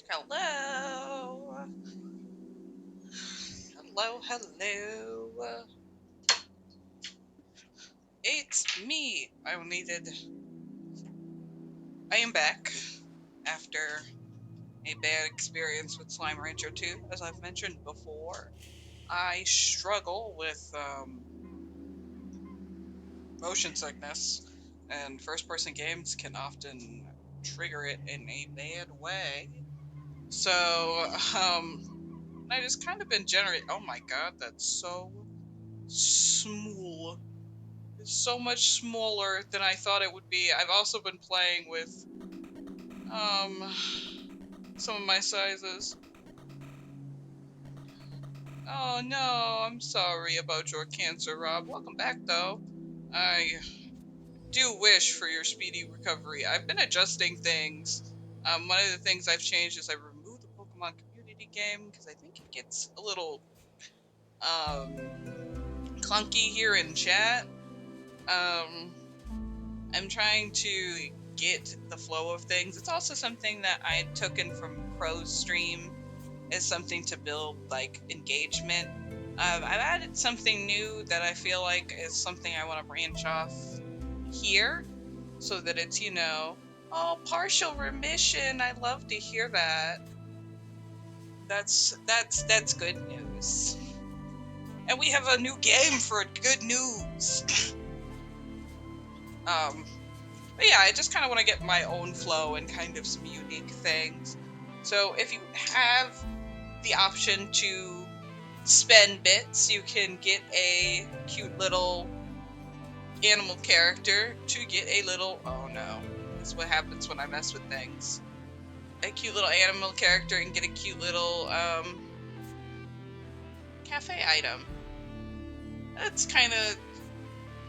Hello. Hello, hello. It's me. I am back after a bad experience with Slime Rancher 2, as I've mentioned before. I struggle with motion sickness, and first person games can often trigger it in a bad way. So, I just kind of been generating. Oh my god, that's so small. It's so much smaller than I thought it would be. I've also been playing with um some of my sizes. Oh no, I'm sorry about your cancer, Rob. Welcome back though. I do wish for your speedy recovery. I've been adjusting things. One of the things I've changed is I removed the Pokemon community game because I think it gets a little clunky here in chat. Um, I'm trying to get the flow of things. It's also something that I had taken from Crow's stream as something to build like engagement. I've added something new that I feel like is something I want to branch off here so that it's, oh, partial remission. I love to hear that. That's good news. And we have a new game for good news. um But yeah, I just kind of want to get my own flow and kind of some unique things. So if you have the option to spend bits, you can get a cute little animal character to get a little, oh no, that's what happens when I mess with things. A cute little animal character and get a cute little cafe item. That's kind of,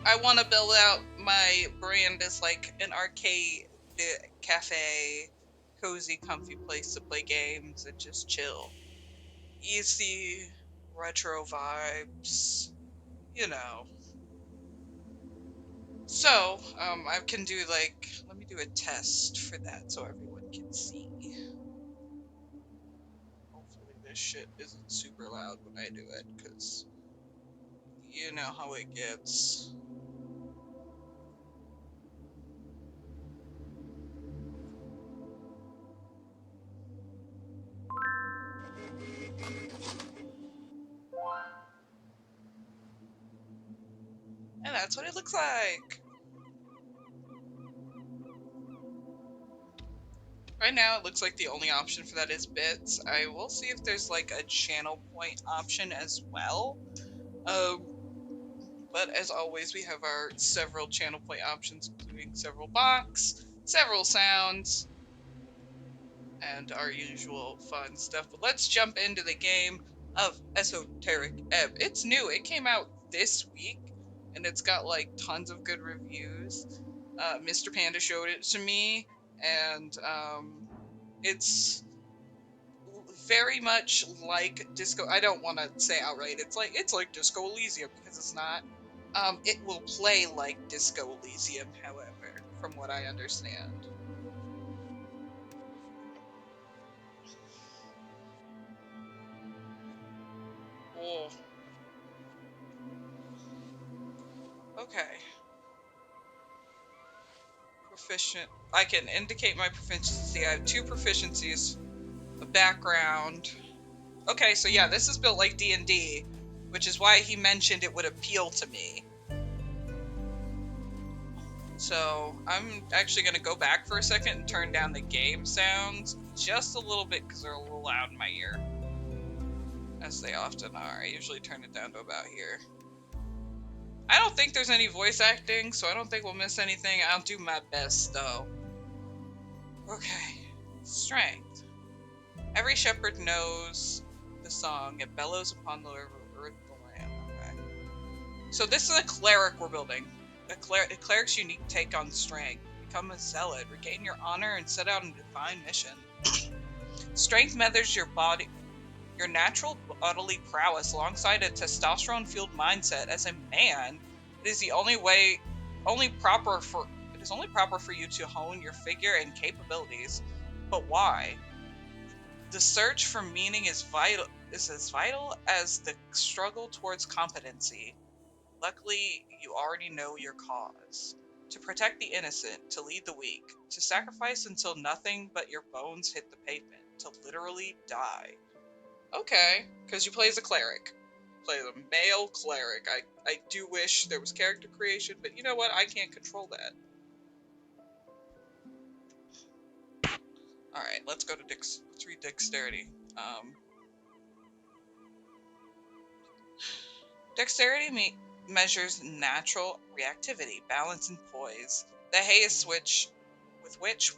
I want to build out my brand as like an arcade cafe, cozy, comfy place to play games and just chill. Easy, retro vibes, you know. So, I can do like, let me do a test for that so everyone can see. Hopefully this shit isn't super loud when I do it, because you know how it gets. And that's what it looks like. Right now, it looks like the only option for that is bits. I will see if there's like a channel point option as well. Um, but as always, we have our several channel point options, including several box, several sounds, and our usual fun stuff. But let's jump into the game of Esoteric Ebb. It's new. It came out this week, and it's got like tons of good reviews. Mr. Panda showed it to me, and it's very much like Disco. I don't want to say outright it's like Disco Elysium because it's not. It will play like Disco Elysium, however, from what I understand. Oh, okay. Proficient. I can indicate my proficiency. I have 2 proficiencies. A background. Okay, so yeah, this is built like D&D, which is why he mentioned it would appeal to me. So I'm actually going to go back for a second and turn down the game sounds just a little bit because they're a little loud in my ear, as they often are. I usually turn it down to about here. I don't think there's any voice acting, so I don't think we'll miss anything. I'll do my best, though. Okay. Strength. Every shepherd knows the song. It bellows upon the river, earth, the land. Okay. So this is a cleric we're building. A cleric's unique take on strength. Become a zealot, regain your honor, and set out on a divine mission. Strength measures your body, your natural bodily prowess alongside a testosterone-fueled mindset. As a man, it is the only proper for you to hone your figure and capabilities. But why? The search for meaning is as vital as the struggle towards competency. Luckily, you already know your cause. To protect the innocent, to lead the weak, to sacrifice until nothing but your bones hit the pavement, to literally die. Okay, because you play as a cleric. Play as a male cleric. I do wish there was character creation, but you know what? I can't control that. Alright, let's go to let's read dexterity. Dexterity measures natural reactivity, balance, and poise. The haste with which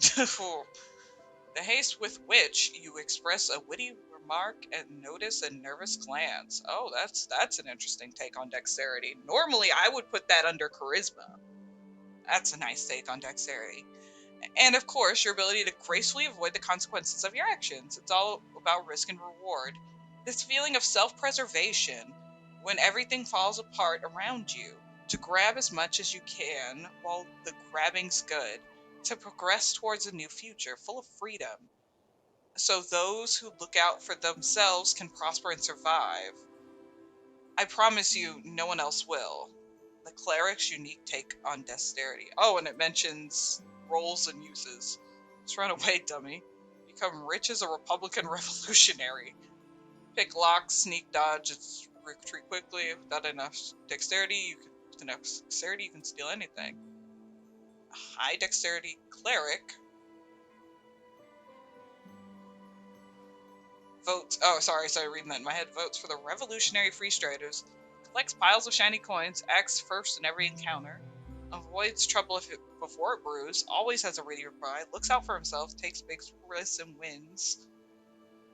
the haste with which you express a witty remark and notice a nervous glance. Oh, that's an interesting take on dexterity. Normally, I would put that under charisma. That's a nice take on dexterity. And of course, your ability to gracefully avoid the consequences of your actions. It's all about risk and reward. This feeling of self-preservation when everything falls apart around you. To grab as much as you can while the grabbing's good. To progress towards a new future full of freedom. So those who look out for themselves can prosper and survive. I promise you, no one else will. The cleric's unique take on dexterity. Oh, and it mentions roles and uses. Let's run away, dummy. Become rich as a Republican revolutionary. Pick lock, sneak, dodge, retreat quickly. Without enough dexterity, you can steal anything. A high dexterity cleric votes. Oh, sorry, reading that in my head. Votes for the revolutionary free striders. Collects piles of shiny coins. Acts first in every encounter. Avoids trouble before it brews. Always has a ready reply. Looks out for himself. Takes big risks and wins.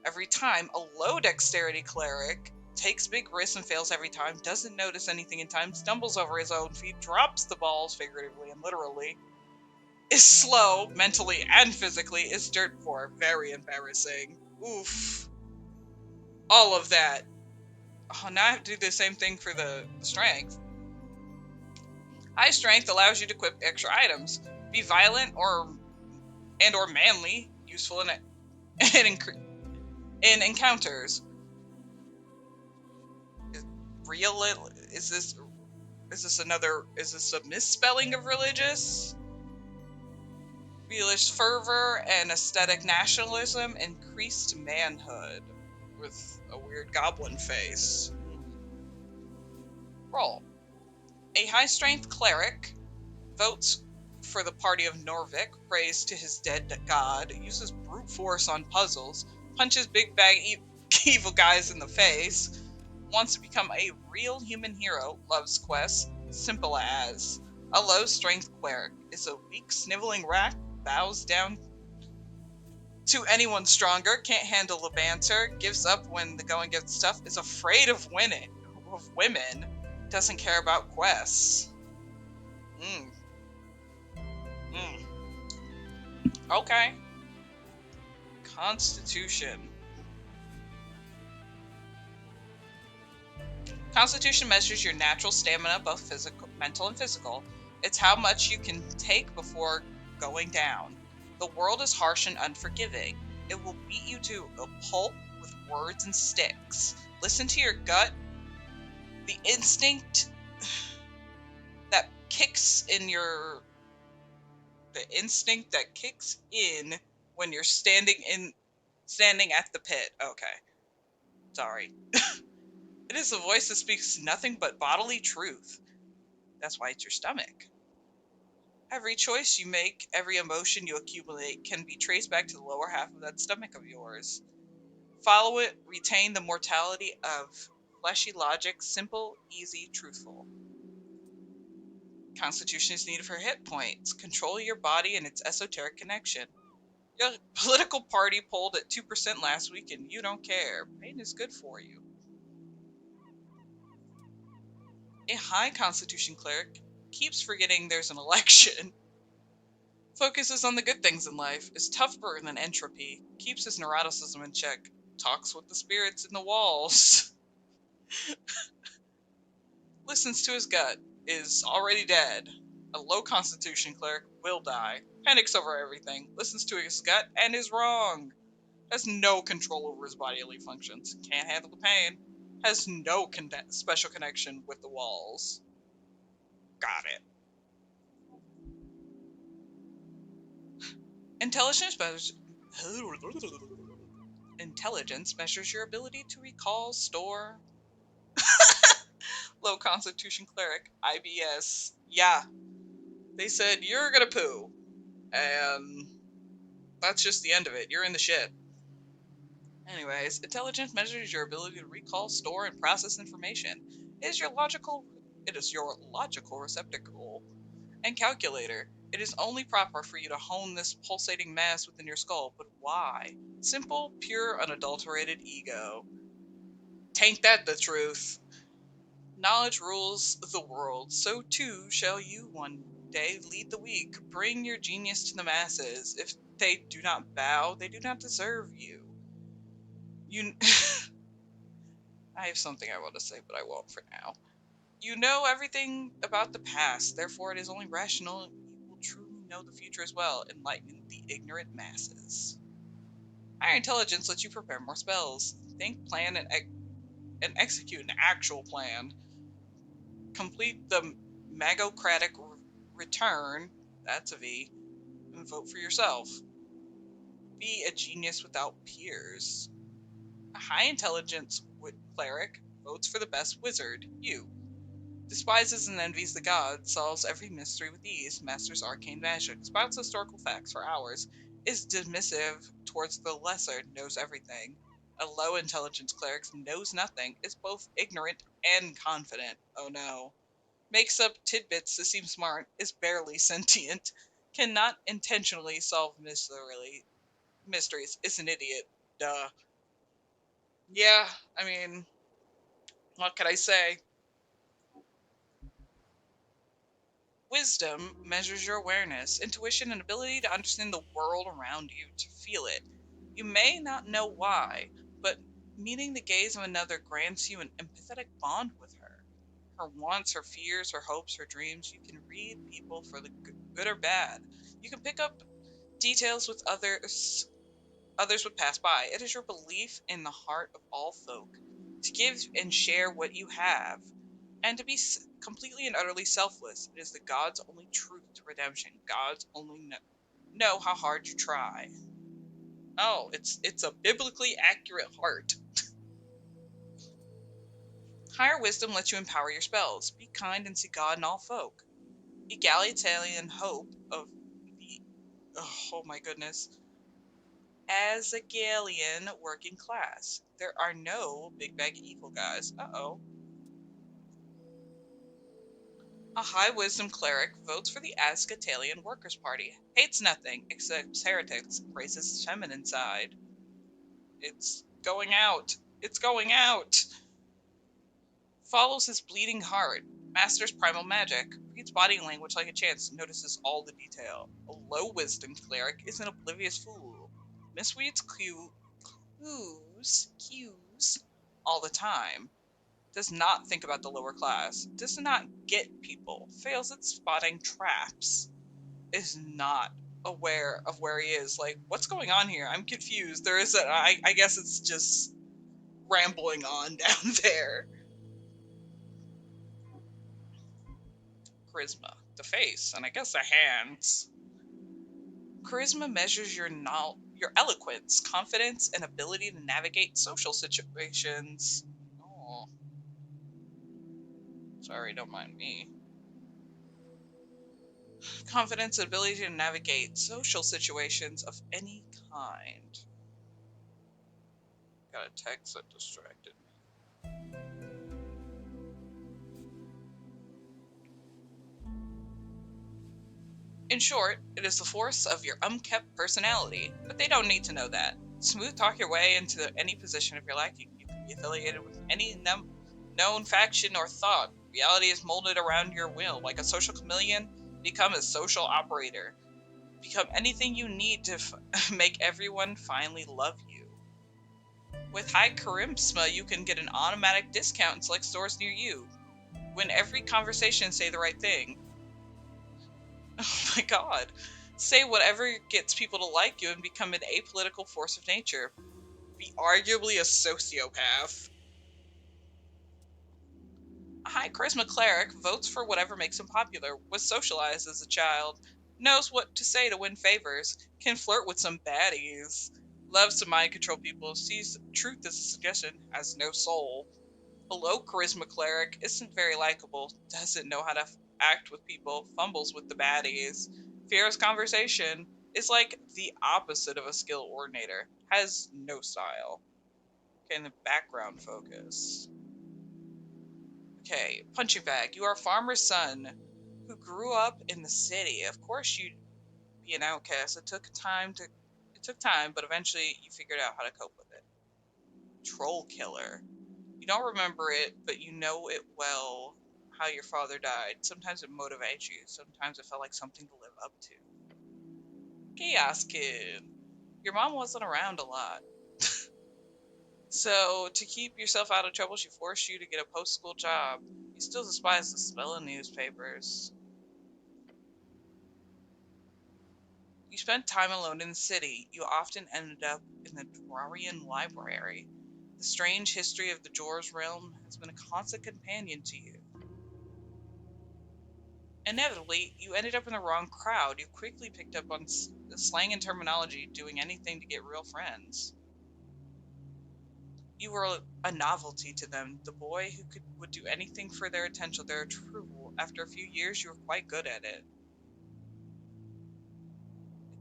Every time, a low dexterity cleric takes big risks and fails every time. Doesn't notice anything in time. Stumbles over his own feet. Drops the balls figuratively and literally. Is slow mentally and physically. Is dirt poor. Very embarrassing. Oof. All of that. Oh, now I have to do the same thing for the strength. High strength allows you to equip extra items. Be violent or manly, useful in encounters. Is this a misspelling of religious? Religious fervor and aesthetic nationalism, increased manhood with a weird goblin face. Roll. A high-strength cleric votes for the party of Norvik, prays to his dead god, uses brute force on puzzles, punches big bag evil guys in the face, wants to become a real human hero, loves quests, simple as. A low-strength cleric is a weak, sniveling rat, bows down to anyone stronger, can't handle the banter, gives up when the going gets tough, is afraid of women, doesn't care about quests. Okay. Constitution. Constitution measures your natural stamina, both physical, mental, and physical. It's how much you can take before going down. The world is harsh and unforgiving. It will beat you to a pulp with words and sticks. Listen to your gut. The instinct that kicks in when you're standing at the pit. Okay. Sorry. It is a voice that speaks nothing but bodily truth. That's why it's your stomach. Every choice you make, every emotion you accumulate can be traced back to the lower half of that stomach of yours. Follow it, retain the mortality of fleshy logic, simple, easy, truthful. Constitution is needed for hit points. Control your body and its esoteric connection. Your political party polled at 2% last week and you don't care. Pain is good for you. A high Constitution cleric keeps forgetting there's an election. Focuses on the good things in life, is tougher than entropy, keeps his neuroticism in check, talks with the spirits in the walls. Listens to his gut, is already dead. A low Constitution cleric will die, panics over everything, listens to his gut, and is wrong. Has no control over his bodily functions. Can't handle the pain. Has no special connection with the walls. Got it. Intelligence measures. Intelligence measures your ability to recall, store. Low Constitution Cleric, IBS. Yeah, they said you're gonna poo, and that's just the end of it. You're in the shit. Anyways, intelligence measures your ability to recall, store, and process information. It is your logical receptacle and calculator. It is only proper for you to hone this pulsating mass within your skull, but why? Simple, pure, unadulterated ego. Tain't that the truth? Knowledge rules the world, so too shall you one day lead the weak. Bring your genius to the masses. If they do not bow, they do not deserve you. You I have something I want to say, but I won't for now. You know everything about the past, therefore it is only rational you will truly know the future as well, enlightening the ignorant masses. Higher intelligence lets you prepare more spells. Think, plan, and execute an actual plan. Complete the magocratic return, that's a V, and vote for yourself. Be a genius without peers. A high intelligence cleric votes for the best wizard, you. Despises and envies the gods, solves every mystery with ease, masters arcane magic, spouts historical facts for hours, is dismissive towards the lesser, knows everything. A low intelligence cleric knows nothing, is both ignorant and confident. Oh no. Makes up tidbits to seem smart, is barely sentient, cannot intentionally solve mysteries, is an idiot. Duh. Yeah, I mean, what can I say? Wisdom measures your awareness, intuition, and ability to understand the world around you, to feel it. You may not know why, but meeting the gaze of another grants you an empathetic bond with her. Her wants, her fears, her hopes, her dreams. You can read people for the good or bad. You can pick up details with others would pass by. It is your belief in the heart of all folk to give and share what you have, and to be completely and utterly selfless. It is the God's only truth to redemption. God's only know how hard you try. Oh, it's a biblically accurate heart. Higher wisdom lets you empower your spells. Be kind and see God in all folk. Egalitarian hope of the oh my goodness. As a Galilean working class. There are no big bag evil guys. Uh-oh. A high wisdom cleric votes for the Ascatalian Workers' Party. Hates nothing except heretics. Embraces his feminine side. It's going out. It's going out. Follows his bleeding heart. Masters primal magic. Reads body language like a chance. Notices all the detail. A low wisdom cleric is an oblivious fool. Misreads cues all the time. Does not think about the lower class. Does not get people. Fails at spotting traps. Is not aware of where he is. Like, what's going on here? I'm confused. There is I guess it's just rambling on down there. Charisma. The face, and I guess the hands. Charisma measures your eloquence, confidence, and ability to navigate social situations. Oh. Sorry, don't mind me. Confidence and ability to navigate social situations of any kind. Got a text that distracted me. In short, it is the force of your unkempt personality, but they don't need to know that. Smooth talk your way into any position of your life. You can be affiliated with any known faction or thought. Reality is molded around your will. Like a social chameleon, become a social operator. Become anything you need to make everyone finally love you. With high charisma, you can get an automatic discount in select stores near you. Win every conversation, say the right thing. Oh my god. Say whatever gets people to like you and become an apolitical force of nature. Be arguably a sociopath. A high charisma cleric votes for whatever makes him popular, was socialized as a child, knows what to say to win favors, can flirt with some baddies, loves to mind control people, sees truth as a suggestion, has no soul. A low charisma cleric isn't very likable, doesn't know how to act with people, fumbles with the baddies, fears conversation, is like the opposite of a skill coordinator, has no style. Okay, and the background focus. Okay, punching bag. You are a farmer's son who grew up in the city. Of course you'd be an outcast. It took time, but eventually you figured out how to cope with it. Troll killer. You don't remember it, but you know it well how your father died. Sometimes it motivates you. Sometimes it felt like something to live up to. Chaos kid. Your mom wasn't around a lot. So, to keep yourself out of trouble, she forced you to get a post school job. You still despise the smell of newspapers. You spent time alone in the city. You often ended up in the Dwarian library. The strange history of the Jor's realm has been a constant companion to you. Inevitably, you ended up in the wrong crowd. You quickly picked up on slang and terminology, doing anything to get real friends. You were a novelty to them, the boy who would do anything for their attention, their approval. After a few years, you were quite good at it.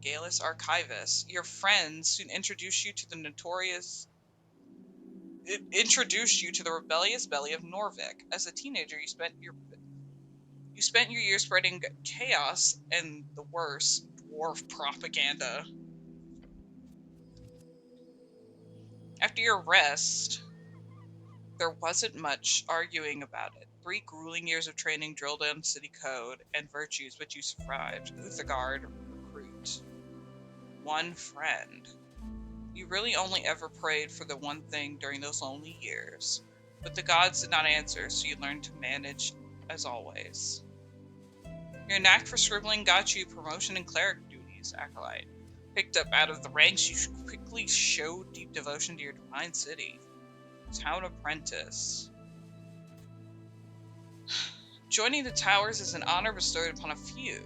The Galus Archivist. Your friends soon introduced you to the notorious it introduced you to the rebellious belly of Norvik. As a teenager, you spent your years spreading chaos and the worst dwarf propaganda. After your rest, there wasn't much arguing about it. 3 grueling years of training drilled in city code and virtues, but you survived. Uthagard recruit. One friend. You really only ever prayed for the one thing during those lonely years. But the gods did not answer, so you learned to manage as always. Your knack for scribbling got you promotion in cleric duties, Acolyte. Picked up out of the ranks, you quickly showed deep devotion to your divine city. Town apprentice. Joining the towers is an honor bestowed upon a few.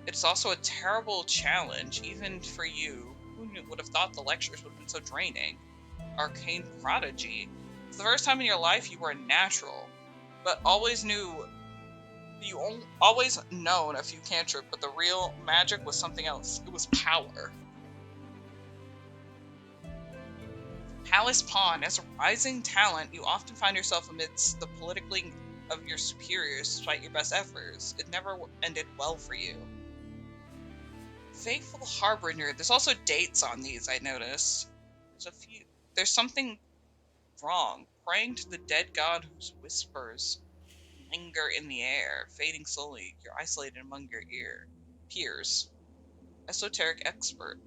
It is also a terrible challenge, even for you. Who would have thought the lectures would have been so draining? Arcane prodigy. For the first time in your life, you were a natural, but always known a few cantrip, but the real magic was something else. It was power. Palace Pawn. As a rising talent, you often find yourself amidst the politically of your superiors despite your best efforts. It never ended well for you. Faithful Harbinger. There's also dates on these, I noticed. There's something wrong. Praying to the dead god whose whispers linger in the air, fading slowly. You're isolated among your peers. Esoteric expert.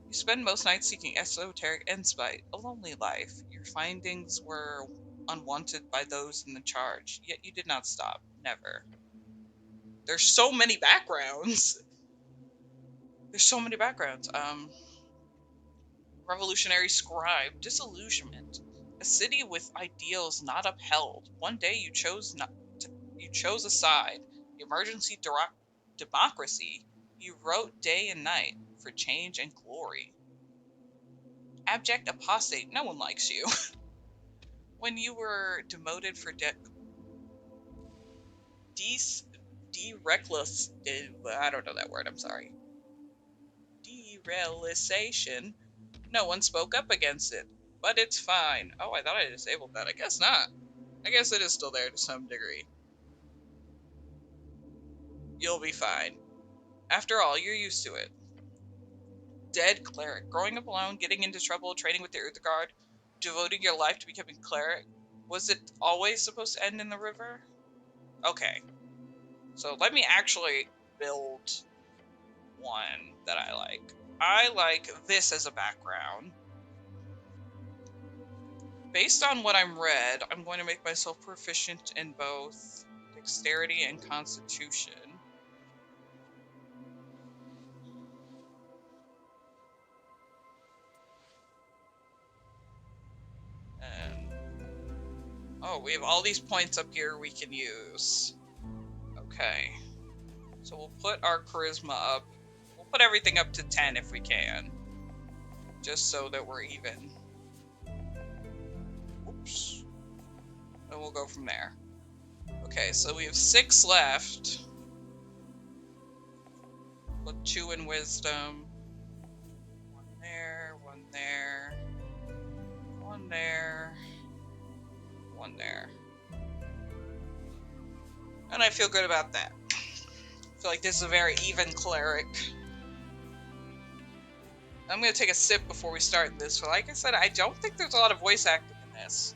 You spend most nights seeking esoteric insight, a lonely life. Your findings were unwanted by those in the charge, yet you did not stop. Never. There's so many backgrounds. There's so many backgrounds. Revolutionary scribe, disillusionment. A city with ideals not upheld. One day you chose a side. Emergency democracy. You wrote day and night for change and glory. Abject apostate. No one likes you. When you were demoted for dereckless, I don't know that word. I'm sorry. Derealization. No one spoke up against it, but it's fine. Oh, I thought I disabled that. I guess not. I guess it is still there to some degree. You'll be fine. After all, you're used to it. Dead cleric. Growing up alone, getting into trouble, training with the Uthagard, devoting your life to becoming cleric. Was it always supposed to end in the river? Okay. So let me actually build one that I like. I like this as a background. Based on what I'm read, I'm going to make myself proficient in both dexterity and constitution. Oh, we have all these points up here we can use. Okay. So we'll put our charisma up. We'll put everything up to 10 if we can. Just so that we're even. Oops. And we'll go from there. Okay, so we have 6 left. Put 2 in wisdom. 1 there, 1 there. 1 there. 1 there. And I feel good about that. I feel like this is a very even cleric. I'm going to take a sip before we start this. So like I said, I don't think there's a lot of voice acting in this.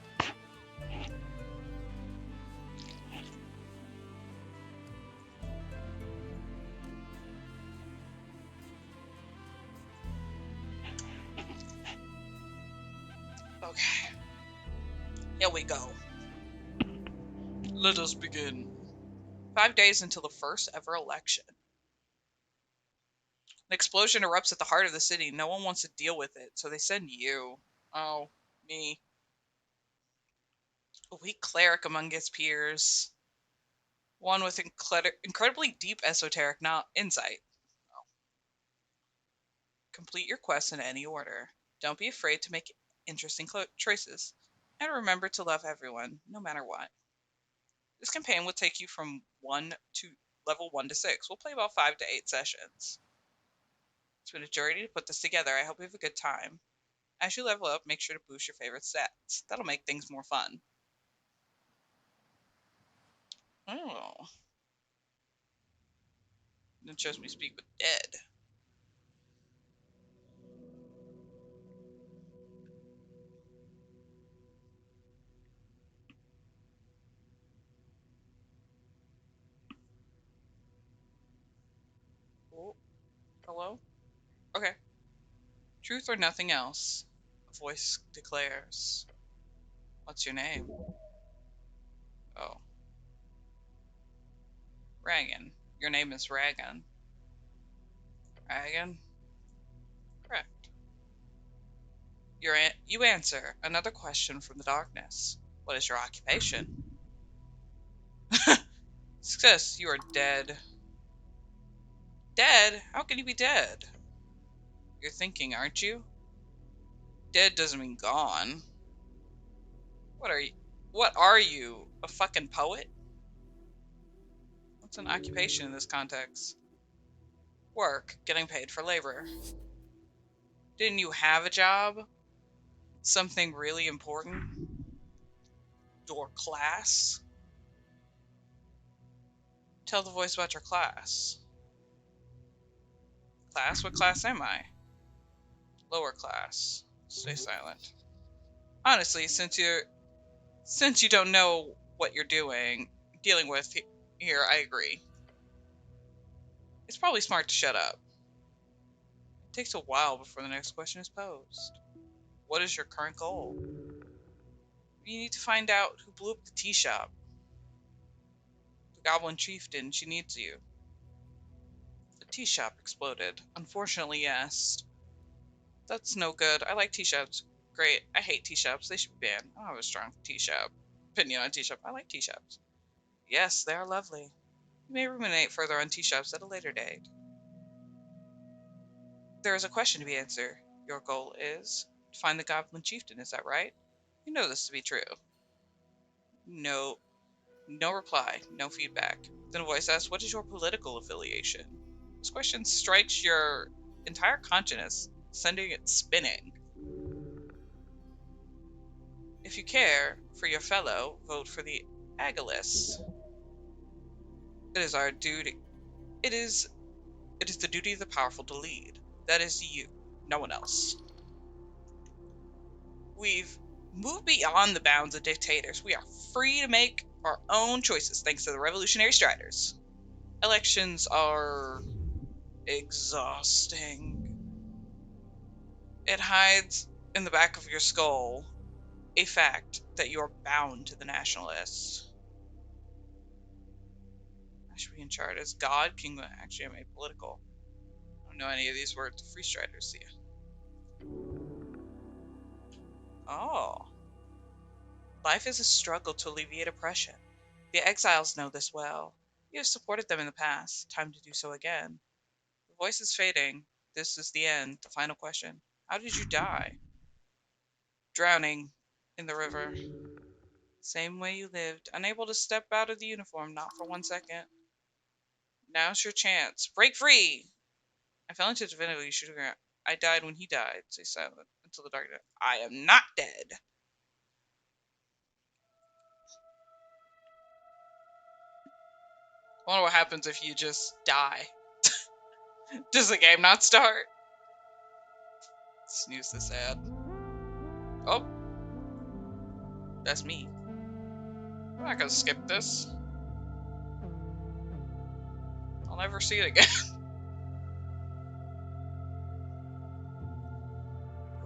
Okay. Here we go. Let us begin. 5 days until the first ever election. An explosion erupts at the heart of the city. No one wants to deal with it, so they send you. Oh, me. A weak cleric among his peers. One with incredibly deep esoteric insight. Oh. Complete your quest in any order. Don't be afraid to make interesting choices. And remember to love everyone, no matter what. This campaign will take you from level 1 to 6. We'll play about 5 to 8 sessions. It's been a journey to put this together. I hope you have a good time. As you level up, make sure to boost your favorite stats. That'll make things more fun. Oh. It shows me speak with dead. Oh. Hello? Okay. Truth or nothing else, a voice declares. What's your name? Oh. Ragan. Your name is Ragan. Ragan? Correct. You answer. Another question from the darkness. What is your occupation? Success, you are dead. Dead? How can you be dead? You're thinking, aren't you? Dead doesn't mean gone. What are you? What are you? A fucking poet? What's an occupation in this context? Work, getting paid for labor. Didn't you have a job? Something really important? Your class? Tell the voice about your class. Class? What class am I? Lower class. Stay silent. Honestly, since you don't know what you're dealing with here, I agree. It's probably smart to shut up. It takes a while before the next question is posed. What is your current goal? You need to find out who blew up the tea shop. The Goblin Chieftain, she needs you. The tea shop exploded. Unfortunately, yes. That's no good. I like tea shops. Great. I hate tea shops. They should be banned. I don't have a strong tea shop opinion on tea shop. I like tea shops. Yes, they are lovely. You may ruminate further on tea shops at a later date. There is a question to be answered. Your goal is to find the Goblin Chieftain, is that right? You know this to be true. No. No reply. No feedback. Then a voice asks, what is your political affiliation? This question strikes your entire consciousness, sending it spinning. If you care for your fellow, vote for the Agilus. It is our duty. It is the duty of the powerful to lead. That is you, no one else. We've moved beyond the bounds of dictators. We are free to make our own choices thanks to the revolutionary striders. Elections are exhausting. It hides in the back of your skull a fact that you are bound to the nationalists. I should be in charge as God, King. Actually, I'm apolitical. I don't know any of these words. Free striders, see ya. Oh. Life is a struggle to alleviate oppression. The exiles know this well. You have supported them in the past. Time to do so again. The voice is fading. This is the end. The final question. How did you die? Drowning in the river. Same way you lived. Unable to step out of the uniform, not for 1 second. Now's your chance. Break free! I fell into divinity shooting around. I died when he died. Stay silent until the dark night. I am not dead. I wonder what happens if you just die. Does the game not start? Snooze this ad. Oh, that's me. I'm not gonna skip this. I'll never see it again.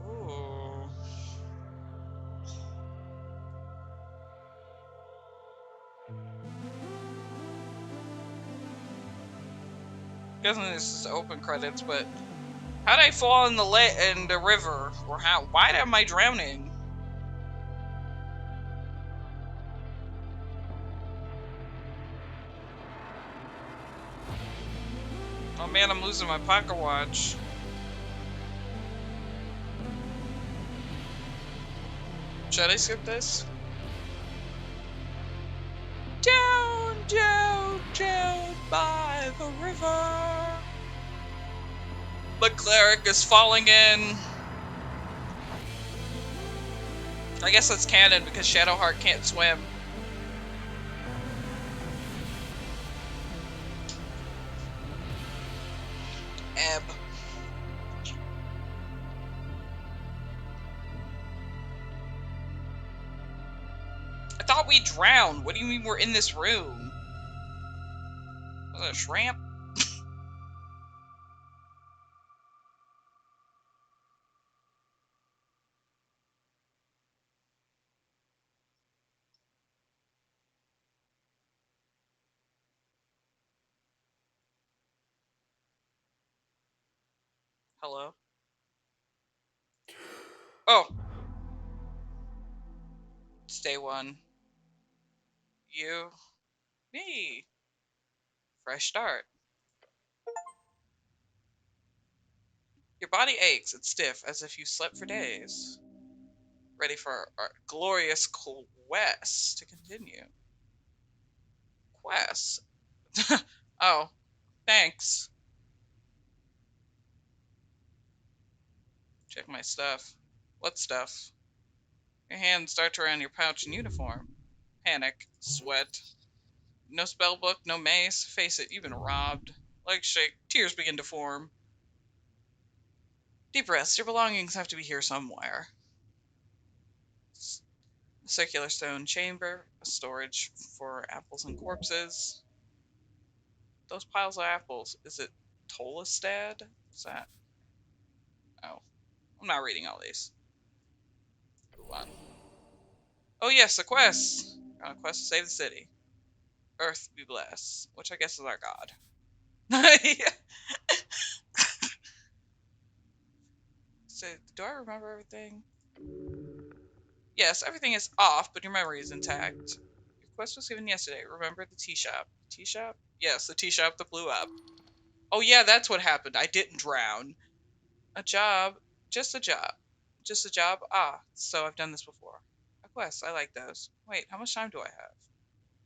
Ooh. Guessing this is open credits, but how'd I fall in the river? Or how? Why am I drowning? Oh man, I'm losing my pocket watch. Should I skip this? Down, down, down by the river. The Cleric is falling in. I guess that's canon because Shadowheart can't swim. Ebb. I thought we drowned. What do you mean we're in this room? Was that a shrimp? Hello? Oh. It's day one. You. Me. Fresh start. Your body aches. It's stiff, as if you slept for days. Ready for our glorious quest to continue. Quest? Oh, thanks. Check my stuff. What stuff? Your hands dart around your pouch and uniform. Panic. Sweat. No spell book, no mace. Face it, you've been robbed. Legs shake. Tears begin to form. Deep breaths. Your belongings have to be here somewhere. A circular stone chamber. A storage for apples and corpses. Those piles of apples. Is it Tolestad? Is that... Oh. I'm not reading all these. Move on. Oh yes, a quest. On a quest to save the city. Earth be blessed. Which I guess is our god. So, do I remember everything? Yes, everything is off, but your memory is intact. Your quest was given yesterday. Remember the tea shop? Tea shop? Yes, the tea shop that blew up. Oh yeah, that's what happened. I didn't drown. A job. Just a job. Just a job? Ah, so I've done this before. A quest. I like those. Wait, how much time do I have?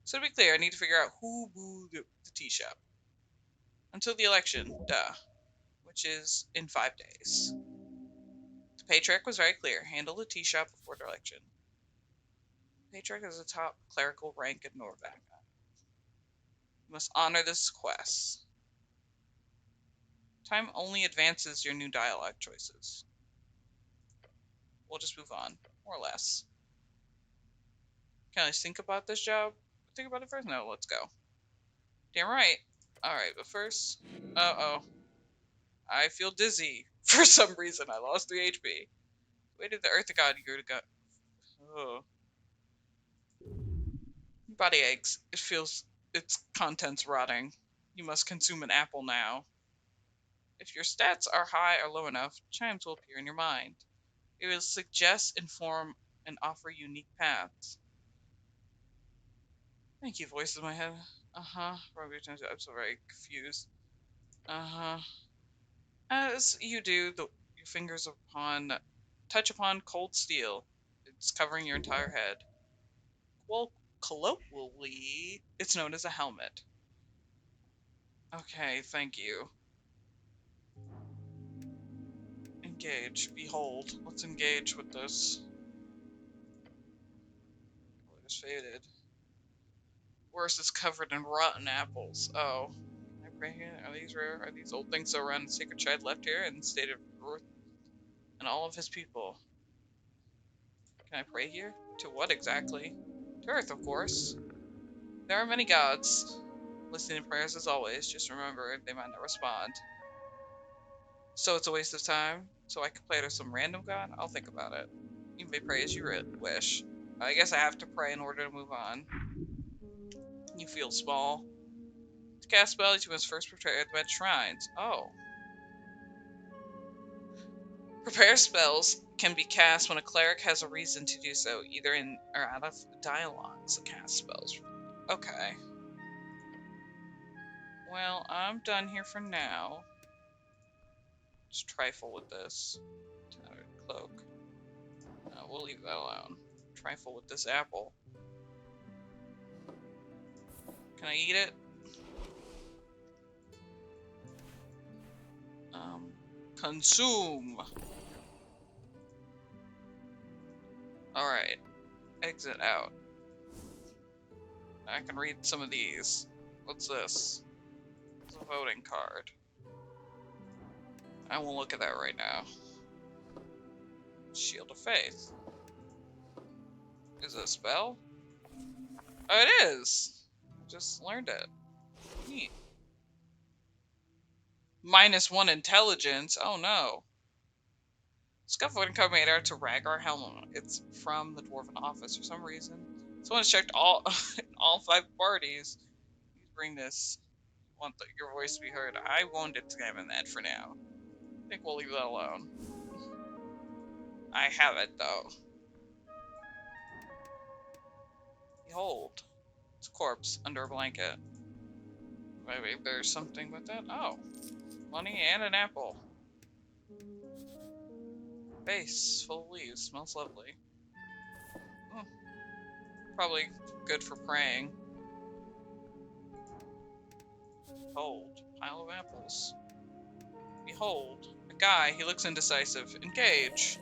So to be clear, I need to figure out who blew the tea shop. Until the election. Duh. Which is in 5 days. The Patriarch was very clear. Handle the tea shop before the election. Patriarch is a top clerical rank in Norvaca. You must honor this quest. Time only advances your new dialogue choices. We'll just move on, more or less. Can I think about this job? Think about it first? No, let's go. Damn right. Alright, but first... Uh-oh. I feel dizzy. For some reason, I lost 3 HP. Where did the Earth God go to go? Oh. Your body aches. It feels its contents rotting. You must consume an apple now. If your stats are high or low enough, chimes will appear in your mind. It will suggest, inform, and offer unique paths. Thank you, voices in my head. Uh-huh. I'm so very confused. Uh-huh. As you do, your fingers touch upon cold steel. It's covering your entire head. Well, colloquially, it's known as a helmet. Okay, thank you. Engage. Behold. Let's engage with this. It is faded. Worse, it's covered in rotten apples. Oh. Can I pray here? Are these rare? Are these old things so around the sacred child left here in the state of Earth and all of his people? Can I pray here? To what exactly? To Earth, of course. There are many gods. Listening to prayers as always. Just remember, they might not respond. So it's a waste of time? So I can play to some random god? I'll think about it. You may pray as you wish. I guess I have to pray in order to move on. You feel small. To cast spells, you must first prepare the shrines. Oh. Prepare spells can be cast when a cleric has a reason to do so, either in or out of dialogues to cast spells. Okay. Well, I'm done here for now. Just trifle with this. Tattered cloak. No, we'll leave that alone. Trifle with this apple. Can I eat it? Consume. Alright. Exit out. I can read some of these. What's this? It's a voting card. I won't look at that right now. Shield of Faith. Is it a spell? Oh, it is! I just learned it. Neat. -1 intelligence? Oh no. Scuff voting card made out to Rhaegar Helm. It's from the Dwarven office for some reason. Someone has checked all all 5 parties. Please bring this. Want your voice to be heard. I won't examine that for now. I think we'll leave that alone. I have it though. Behold. It's a corpse under a blanket. Maybe there's something with that. Oh. Money and an apple. Vase full of leaves. Smells lovely. Hmm. Probably good for praying. Behold. Pile of apples. Behold. A guy. He looks indecisive. Engage.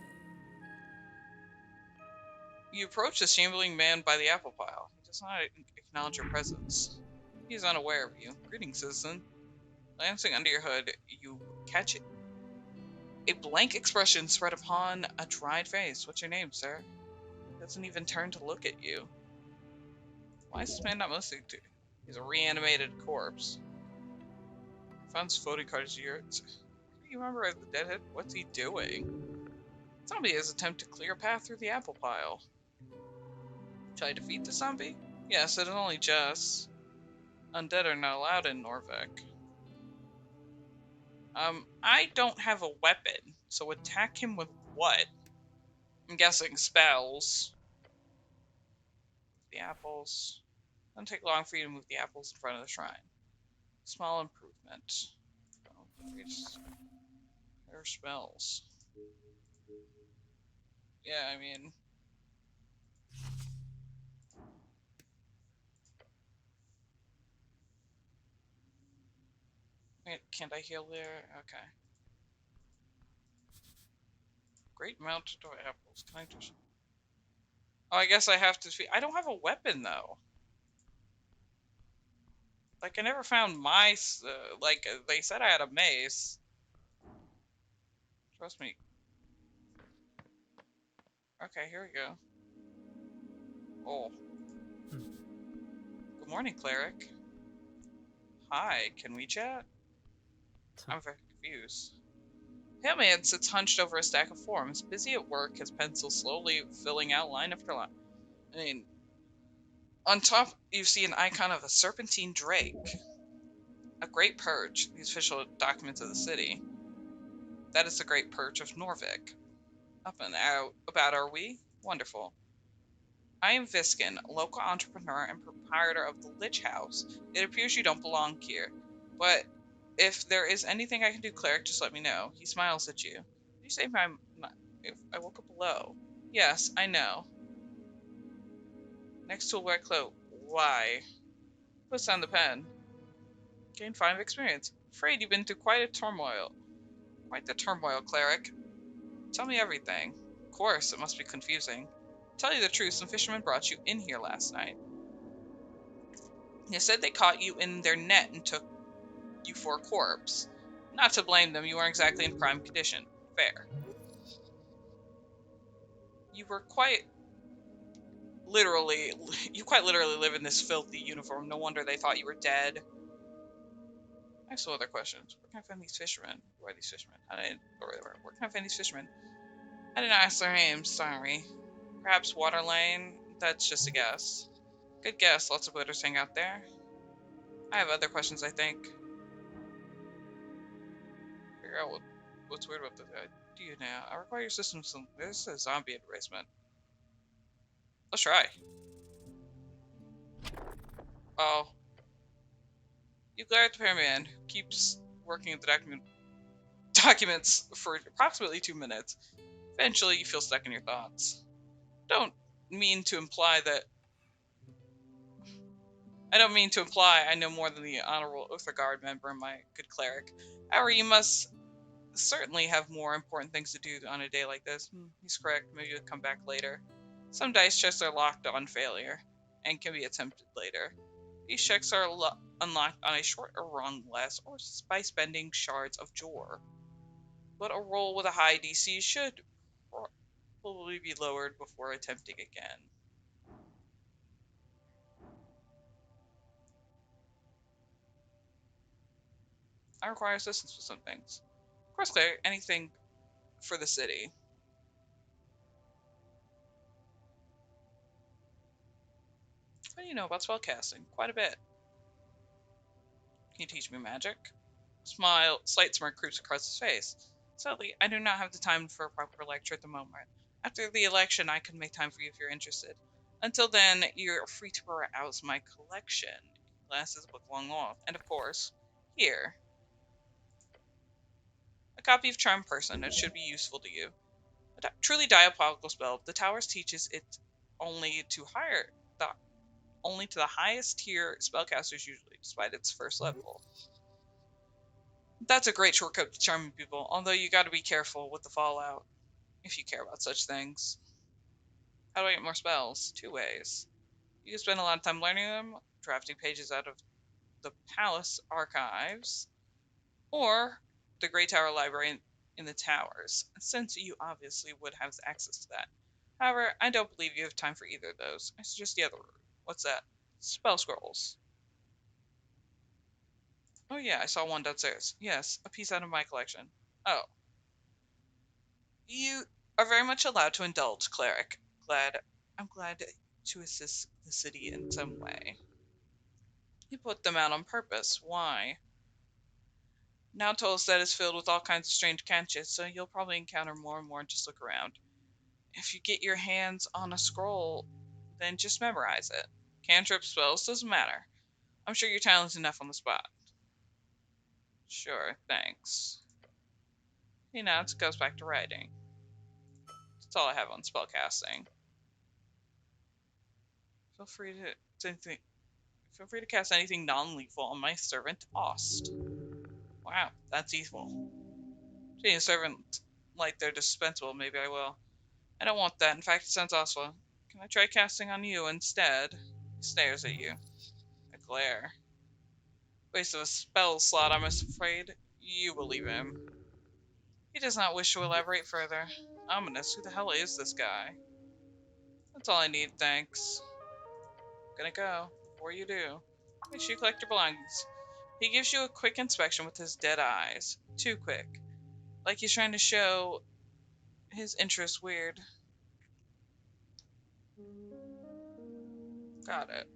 You approach this shambling man by the apple pile. He does not acknowledge your presence. He is unaware of you. Greetings, citizen. Glancing under your hood, you catch a blank expression spread upon a dried face. What's your name, sir? He doesn't even turn to look at you. Why is this man not listening to you? He's a reanimated corpse. Found his voting card as yours. Do you remember the deadhead? What's he doing? Zombie has attempted to clear a path through the apple pile. Shall I defeat the zombie? Yes, it is only just. Undead are not allowed in Norvik. I don't have a weapon, so attack him with what? I'm guessing spells. The apples. Doesn't take long for you to move the apples in front of the shrine. Small improvement. There are spells. Yeah, I mean... Wait, can't I heal there? Okay. Great mountain of apples. Can I just... Oh, I guess I have to... I don't have a weapon, though. Like, I never found my... they said I had a mace. Trust me. Okay, here we go. Oh. Good morning, Cleric. Hi, can we chat? I'm very confused. Pale man sits hunched over a stack of forms, busy at work, his pencil slowly filling out line after line. I mean, on top, you see an icon of a serpentine drake. A great purge, the official documents of the city. That is the great purge of Norvik. Up and out about are we? Wonderful. I am Viskin, a local entrepreneur and proprietor of the Lich House. It appears you don't belong here, but if there is anything I can do, Cleric, just let me know. He smiles at you. Did you say if I woke up below? Yes, I know. Next to a wet cloak. Why? Puts down the pen. Gain 5 experience. Afraid you've been through quite a turmoil. Quite the turmoil, Cleric. Tell me everything. Of course, it must be confusing. Tell you the truth, some fishermen brought you in here last night. They said they caught you in their net and took you for a corpse. Not to blame them, you weren't exactly in prime condition. Fair. You were you quite literally live in this filthy uniform. No wonder they thought you were dead. I have some other questions. Where can I find these fishermen? Who are these fishermen? Where can I find these fishermen? I didn't ask their names, sorry. Perhaps Water Lane? That's just a guess. Good guess, lots of boaters hang out there. I have other questions, I think. Figure out what's weird about this guy. Do you now? I require your system some. This is a zombie erasement. Let's try. Oh. You glare at the pyramid, who keeps working at the documents for approximately 2 minutes. Eventually, you feel stuck in your thoughts. Don't mean to imply that. I don't mean to imply I know more than the Honorable Oathguard member, my good cleric. However, you must certainly have more important things to do on a day like this. He's correct. Maybe you'll come back later. Some dice checks are locked on failure and can be attempted later. These checks are unlocked on a short or wrong less or by spending shards of Jor. But a roll with a high DC should probably be lowered before attempting again. I require assistance with some things. Of course, Claire, anything for the city. What do you know about spellcasting? Quite a bit. Can you teach me magic? Slight smirk creeps across his face. Sadly, I do not have the time for a proper lecture at the moment. After the election, I can make time for you if you're interested. Until then, you're free to browse my collection. Glasses book long off, and of course, here. A copy of Charm Person. It should be useful to you. A truly diabolical spell. The Towers teaches it only to the only to the highest tier spellcasters usually, despite its first level. That's a great shortcut to charming people, although you gotta be careful with the fallout, if you care about such things. How do I get more spells? 2 ways. You can spend a lot of time learning them, drafting pages out of the palace archives, or the Great Tower Library in the towers, since you obviously would have access to that. However, I don't believe you have time for either of those. I suggest the other route. What's that? Spell scrolls. Oh yeah, I saw one downstairs. Yes, a piece out of my collection. Oh. You are very much allowed to indulge, Cleric. I'm glad to assist the city in some way. You put them out on purpose. Why? Now Tolstad is filled with all kinds of strange cantrips, so you'll probably encounter more and more. Just look around. If you get your hands on a scroll, then just memorize it. Cantrip spells doesn't matter. I'm sure you're talented enough on the spot. Sure, thanks. Now it goes back to writing. That's all I have on spellcasting. Feel free to cast anything non-lethal on my servant Ost. Wow, that's evil. Seeing a servant like they're dispensable, maybe I will. I don't want that. In fact, it sounds awful. Can I try casting on you instead? He stares at you. A glare. Waste of a spell slot, I'm afraid. You believe him. He does not wish to elaborate further. Ominous. Who the hell is this guy? That's all I need, thanks. Gonna go. Before you do, make sure you collect your belongings. He gives you a quick inspection with his dead eyes. Too quick. Like he's trying to show his interest weird. Got it.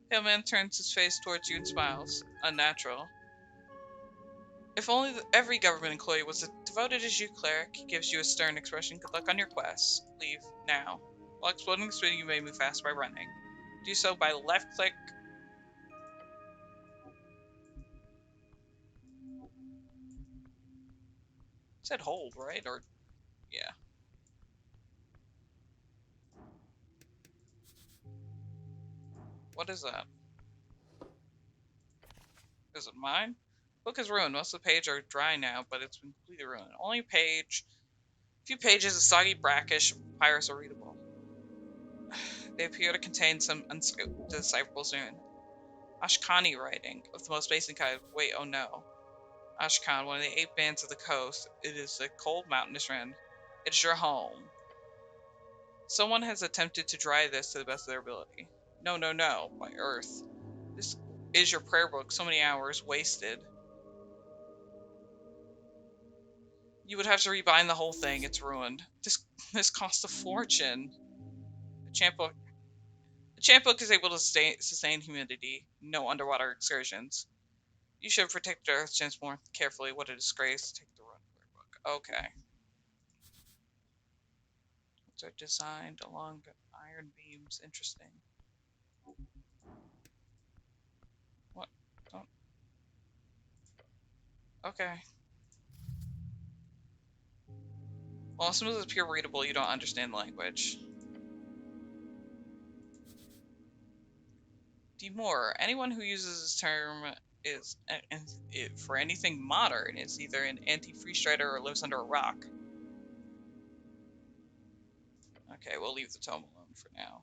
Pale man turns his face towards you and smiles. Unnatural. If only every government employee was as devoted as you, Cleric. He gives you a stern expression. Good luck on your quest. Leave now. While exploding the speed, you may move fast by running. Do so by left click. It said hold, right? Or, yeah. What is that? Is it mine? Book is ruined. Most of the pages are dry now, but it's been completely ruined. Only page. A few pages of soggy, brackish papyrus are readable. They appear to contain some undecipherable soon. Ashkani writing, of the most basic kind. Wait, oh no. Ashkan, one of the 8 bands of the coast. It is a cold mountainous land. It's your home. Someone has attempted to dry this to the best of their ability. No, no, no. My earth. This is your prayer book. So many hours wasted. You would have to rebind the whole thing. It's ruined. This costs a fortune. The champ book is able to sustain humidity. No underwater excursions. You should protect the Earth's gems more carefully. What a disgrace. Take the run prayer book. Okay. They're designed along iron beams. Interesting. What? Don't. Okay. Well, as soon as it's pure readable, you don't understand the language. Demore. Anyone who uses this term is for anything modern is either an anti-free strider or lives under a rock. Okay, we'll leave the tome alone for now.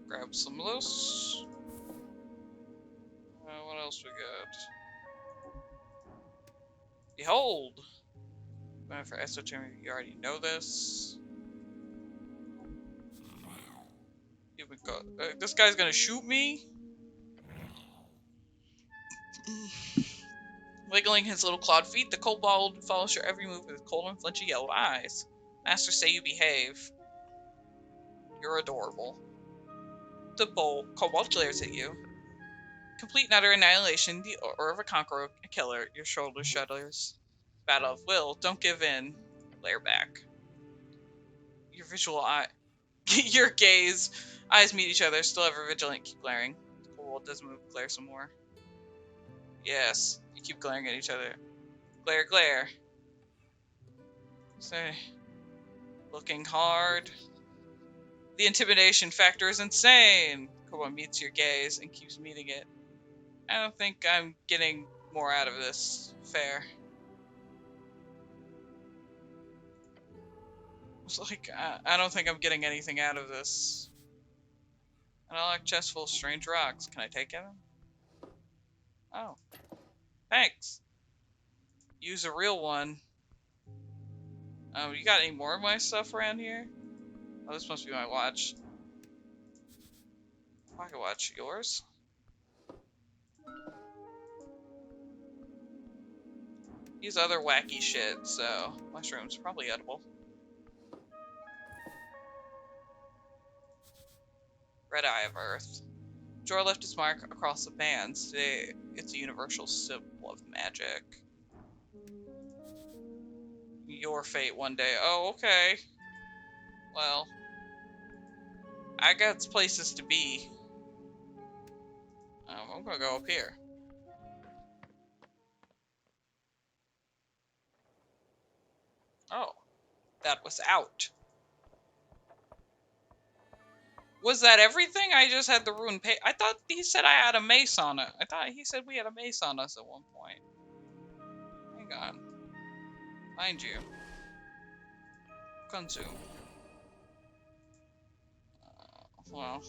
Grab some of those. What else we got? Behold! For Esoteric, you already know this. This guy's gonna shoot me? Wiggling his little clawed feet, the kobold follows your every move with cold and flinchy yellow eyes. Masters say you behave. You're adorable. The kobold glares at you. Complete and utter annihilation, the aura of a conqueror, a killer, your shoulder shudders. Battle of will, don't give in. Glare back. Your visual eye. Your eyes meet each other, still ever vigilant, keep glaring. The kobold doesn't move, glare some more. Yes, you keep glaring at each other. Glare, glare. Say, looking hard. The intimidation factor is insane. Kobold meets your gaze and keeps meeting it. I don't think I'm getting more out of this. Fair. It's like, I don't think I'm getting anything out of this. An alec chest full of strange rocks. Can I take them? Oh. Thanks. Use a real one. You got any more of my stuff around here? Oh, this must be my watch. Pocket watch. Yours? Use other wacky shit, so mushrooms, probably edible. Red Eye of Earth. Jor left its mark across the bands. Today, it's a universal symbol of magic. Your fate one day. Oh, okay. Well, I got places to be. I'm gonna go up here. Oh, that was out. Was that everything? I just had the ruined page. I thought he said I had a mace on it. I thought he said we had a mace on us at one point. Hang on. Mind you. Consume. Well,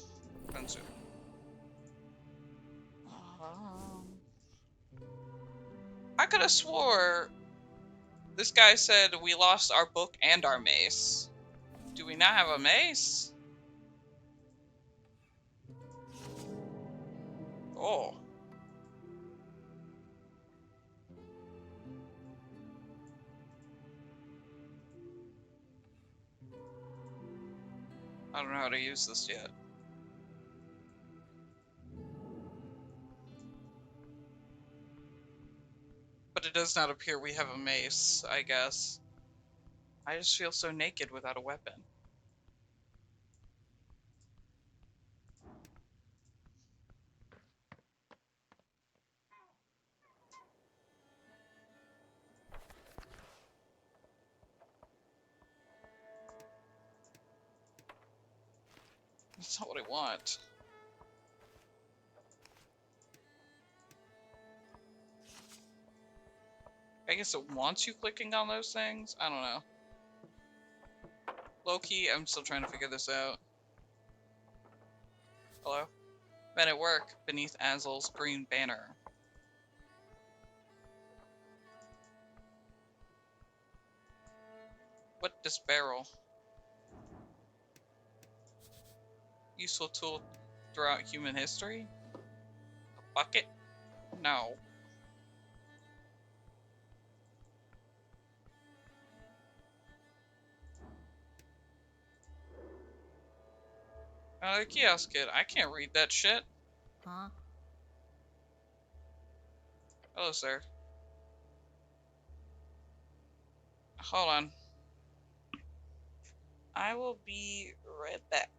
consume. I could have swore this guy said we lost our book and our mace. Do we not have a mace? Oh. I don't know how to use this yet. But it does not appear we have a mace, I guess. I just feel so naked without a weapon. That's not what I want. I guess it wants you clicking on those things? I don't know. Low-key, I'm still trying to figure this out. Hello? Men at work, beneath Azel's green banner. What this barrel? Useful tool throughout human history? A bucket? No. The kiosk kid. I can't read that shit. Huh? Hello, sir. Hold on. I will be right back.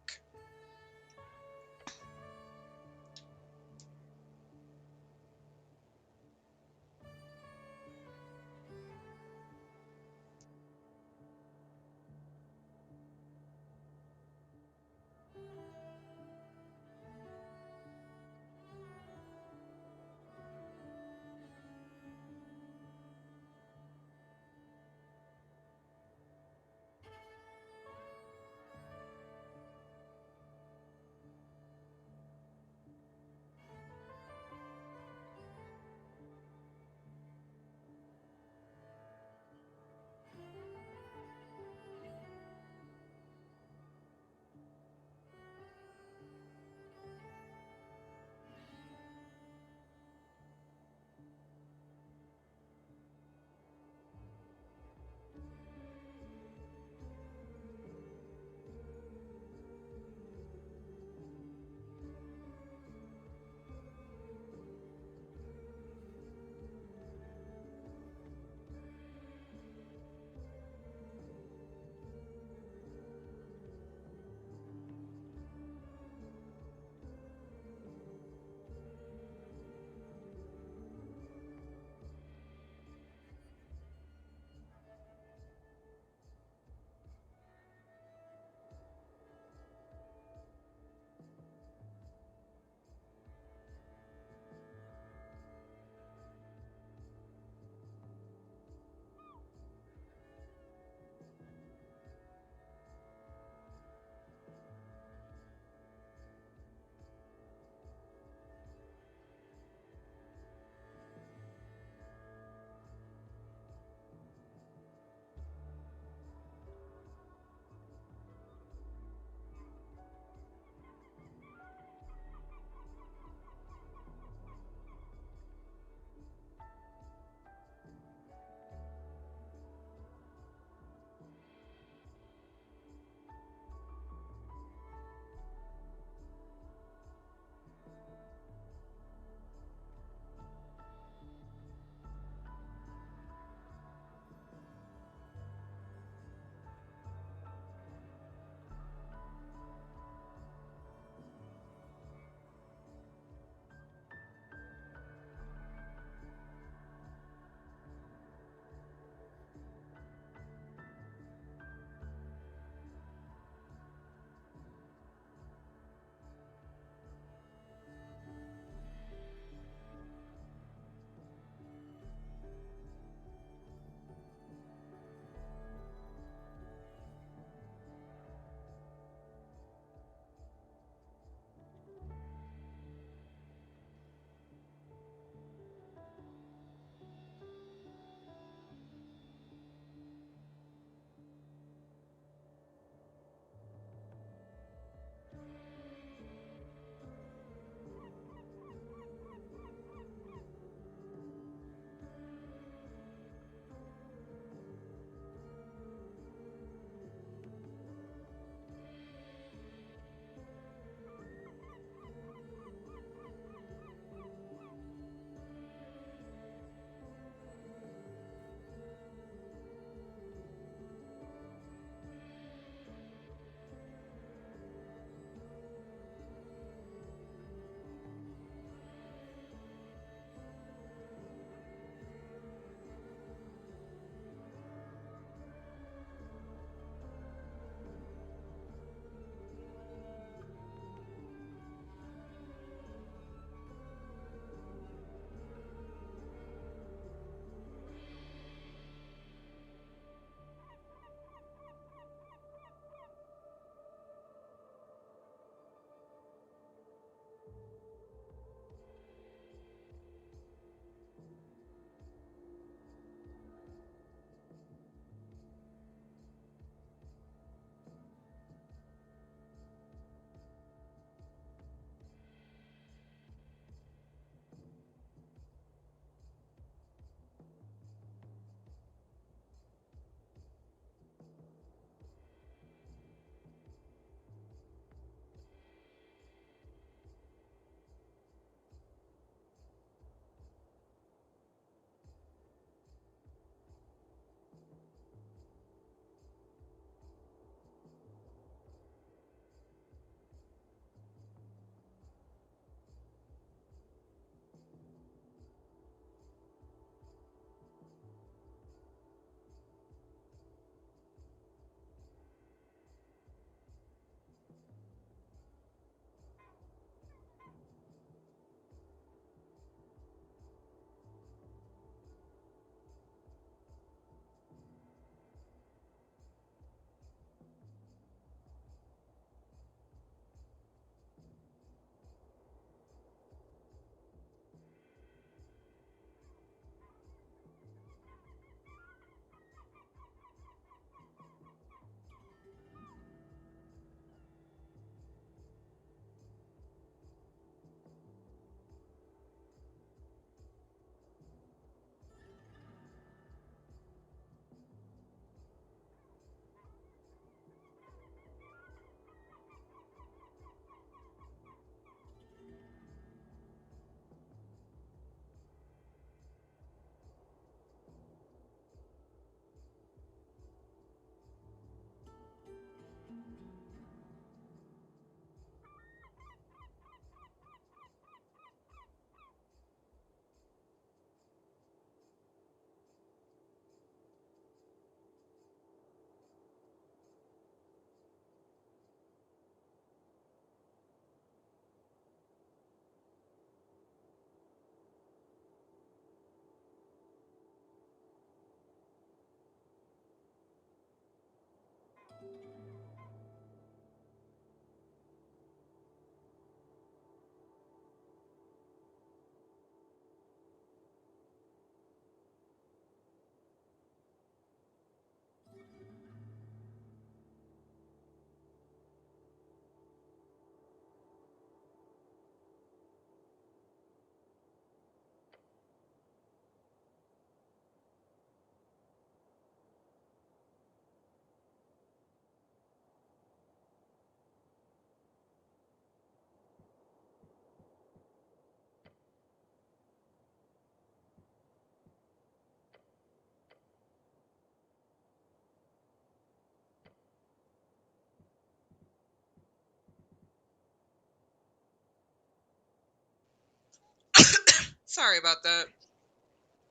Sorry about that.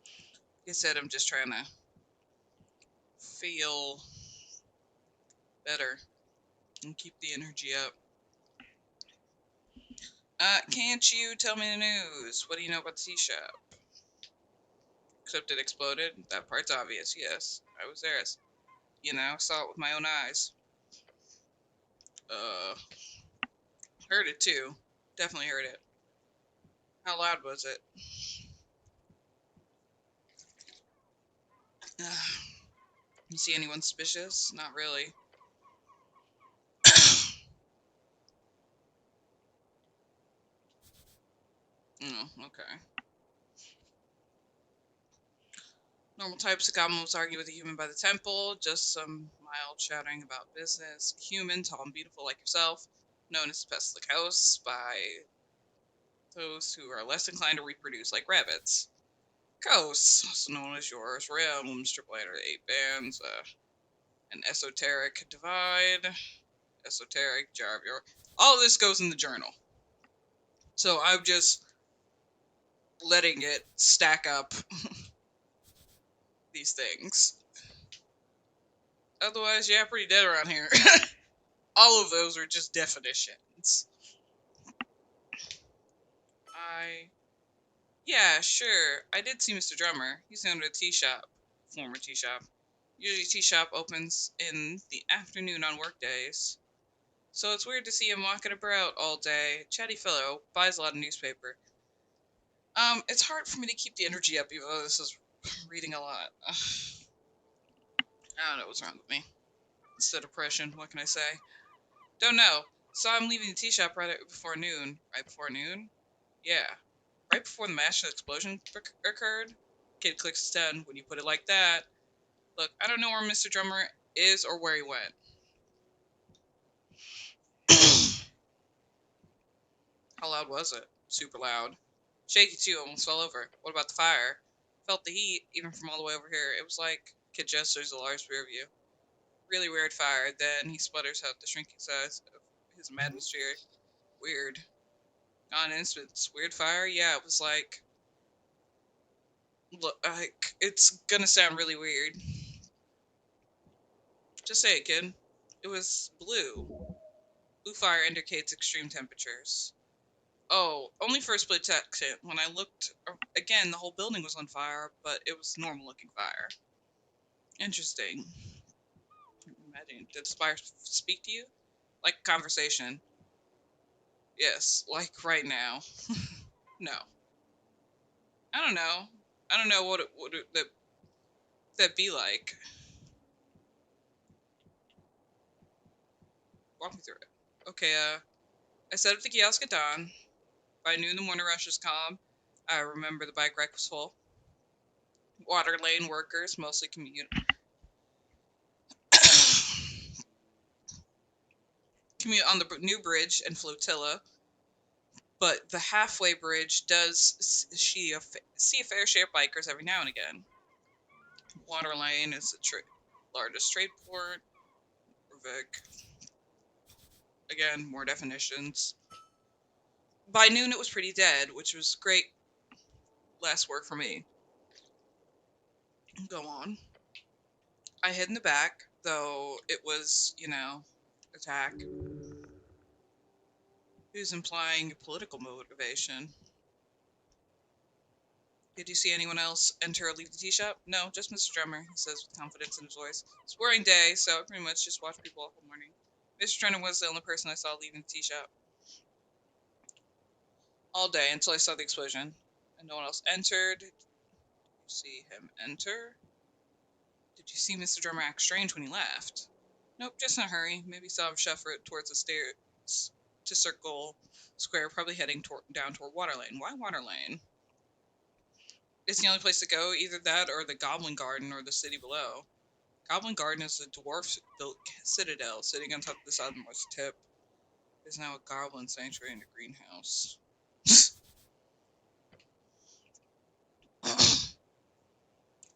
Like I said, I'm just trying to feel better and keep the energy up. Can't you tell me the news? What do you know about the tea shop? Except it exploded. That part's obvious, yes. I was there. You know, saw it with my own eyes. Uh, Heard it too. Definitely heard it. How loud was it? You see anyone suspicious? Not really. Oh, okay. Normal types of goblins argue with a human by the temple, just some mild shouting about business. Human, tall and beautiful like yourself, known as pests the house by those who are less inclined to reproduce like rabbits. Coast, also known as yours, realms, triple or 8 bands, an esoteric divide, esoteric jar of your. All this goes in the journal. So I'm just letting it stack up these things. Otherwise, yeah, pretty dead around here. All of those are just definitions. I Yeah, sure. I did see Mr. Drummer. He's under a tea shop. Former tea shop. Usually tea shop opens in the afternoon on work days. So it's weird to see him walking about all day. Chatty fellow, buys a lot of newspaper. It's hard for me to keep the energy up even though this is reading a lot. I don't know what's wrong with me. It's the depression, what can I say? Don't know. So I'm leaving the tea shop right before noon. Right before noon? Yeah. Right before the massive explosion occurred? Kid clicks his tongue when you put it like that. Look, I don't know where Mr. Drummer is or where he went. How loud was it? Super loud. Shaky too, almost fell over. What about the fire? Felt the heat, even from all the way over here. It was like Kid gestures a large rear view. Really weird fire. Then he sputters out the shrinking size of his atmosphere. Weird. On instance, weird fire? Yeah, it was like, it's gonna sound really weird. Just say it, kid. It was blue. Blue fire indicates extreme temperatures. Oh, only for a split second. When I looked again, the whole building was on fire, but it was normal looking fire. Interesting. Imagine, did the spire speak to you? Like conversation? Yes, like right now. No. I don't know. I don't know what it would that be like. Walk me through it. Okay, I set up the kiosk at dawn. By noon, the morning rush was calm. I remember the bike rack was full. Water lane workers, mostly commute on the new bridge and flotilla, but the halfway bridge does see a fair share of bikers every now and again. Water lane is the largest trade port. Vic. Again, more definitions. By noon, it was pretty dead, which was great. Less work for me. Go on. I hid in the back, though it was, attack. Who's implying political motivation? Did you see anyone else enter or leave the tea shop? No, just Mr. Drummer, he says with confidence in his voice. It's a boring day, so I pretty much just watched people all morning. Mr. Drummer was the only person I saw leaving the tea shop. All day until I saw the explosion. And no one else entered. Did you see him enter? Did you see Mr. Drummer act strange when he left? Nope, just in a hurry. Maybe saw him shuffle towards the stairs to Circle Square, probably heading down toward Water Lane. Why Water Lane? It's the only place to go, either that or the Goblin Garden or the city below. Goblin Garden is a dwarf-built citadel sitting on top of the southernmost tip. There's now a goblin sanctuary in a greenhouse.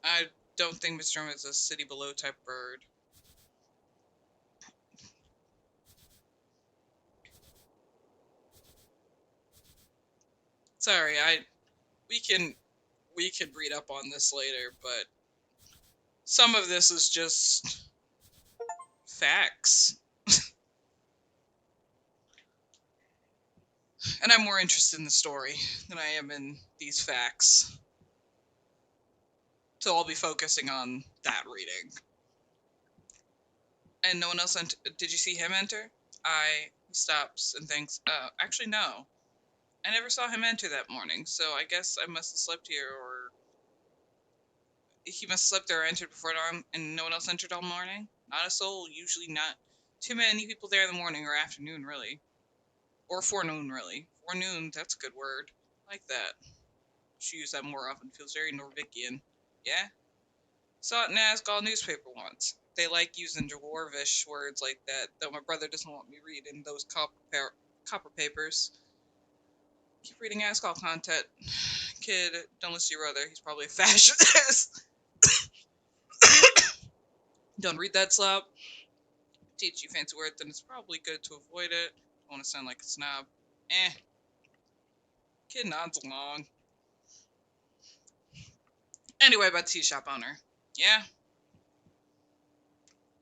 I don't think Mr. Drum is a city below type bird. Sorry, We can read up on this later, but some of this is just facts. And I'm more interested in the story than I am in these facts. So I'll be focusing on that reading. And no one else did you see him enter? He stops and thinks, actually no. I never saw him enter that morning, so I guess I must have slept here, or he must have slept there or entered before dawn, and no one else entered all morning? Not a soul, usually not too many people there in the morning or afternoon, really. Or forenoon, really. Forenoon, that's a good word. I like that. Should use that more often. Feels very Norvikian. Yeah? Saw it in Asgall newspaper once. They like using dwarvish words like that, though my brother doesn't want me reading those copper papers. Keep reading Asgall content. Kid, don't listen to your brother. He's probably a fascist. Don't read that slop. Teach you fancy words, then it's probably good to avoid it. Don't want to sound like a snob. Eh. Kid nods along. Anyway, about tea shop owner. Yeah?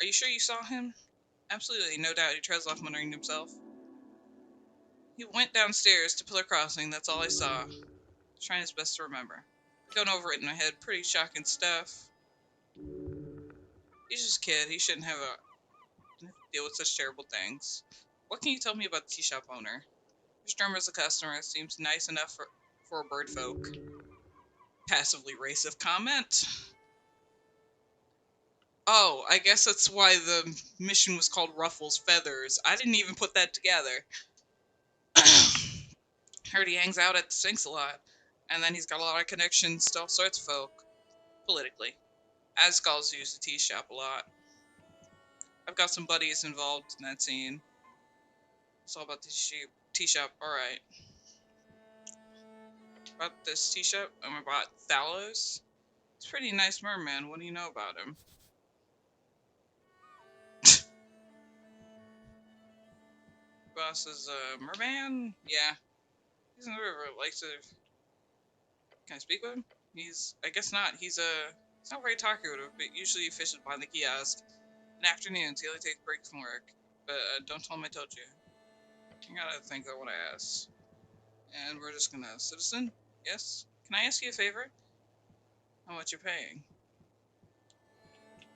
Are you sure you saw him? Absolutely, no doubt. He tries off muttering to himself. He went downstairs to Pillar Crossing, that's all I saw. Trying his best to remember. Going over it in my head, pretty shocking stuff. He's just a kid, he shouldn't have to deal with such terrible things. What can you tell me about the tea shop owner? Sturm as a customer seems nice enough for a bird folk. Passively racist comment. Oh, I guess that's why the mission was called Ruffles Feathers. I didn't even put that together. Heard he hangs out at the Sphinx a lot, and then he's got a lot of connections to all sorts of folk, politically. Asgulls use the tea shop a lot. I've got some buddies involved in that scene. It's all about the tea shop. Alright. About this tea shop, I'm about Thalos. He's a pretty nice merman. What do you know about him? Boss is a merman? Yeah. He's in the river. Likes to... Can I speak with him? I guess not. He's not very talkative, but usually he fishes behind the kiosk. In afternoons, he only takes breaks from work. But don't tell him I told you. I gotta think of what I asked. And we're just gonna... Citizen? Yes? Can I ask you a favor? How much you're paying?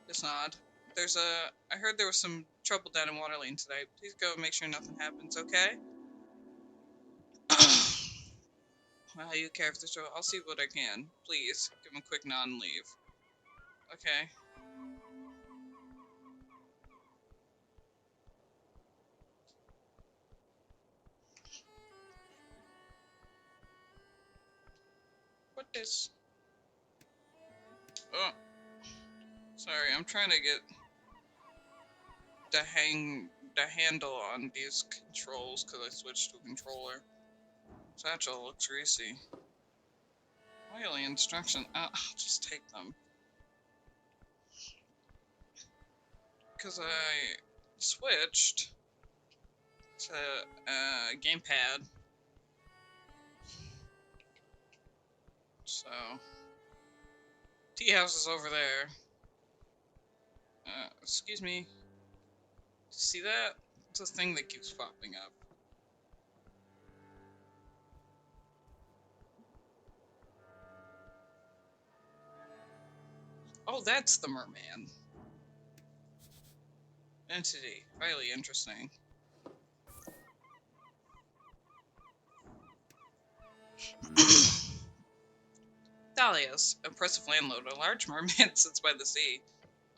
Just nod. I heard there was some trouble down in Waterlane today. Please go and make sure nothing happens, okay? Well, you care if there's trouble. I'll see what I can. Please, give him a quick nod and leave. Okay. What is... Oh. Sorry, I'm trying to get the handle on these controls because I switched to a controller. Satchel looks greasy. Oily instruction. I'll just take them. Because I switched to gamepad. So, tea house is over there. Excuse me. See that? It's a thing that keeps popping up. Oh, that's the merman. Entity. Highly interesting. Thalios, impressive landlord. A large merman sits by the sea.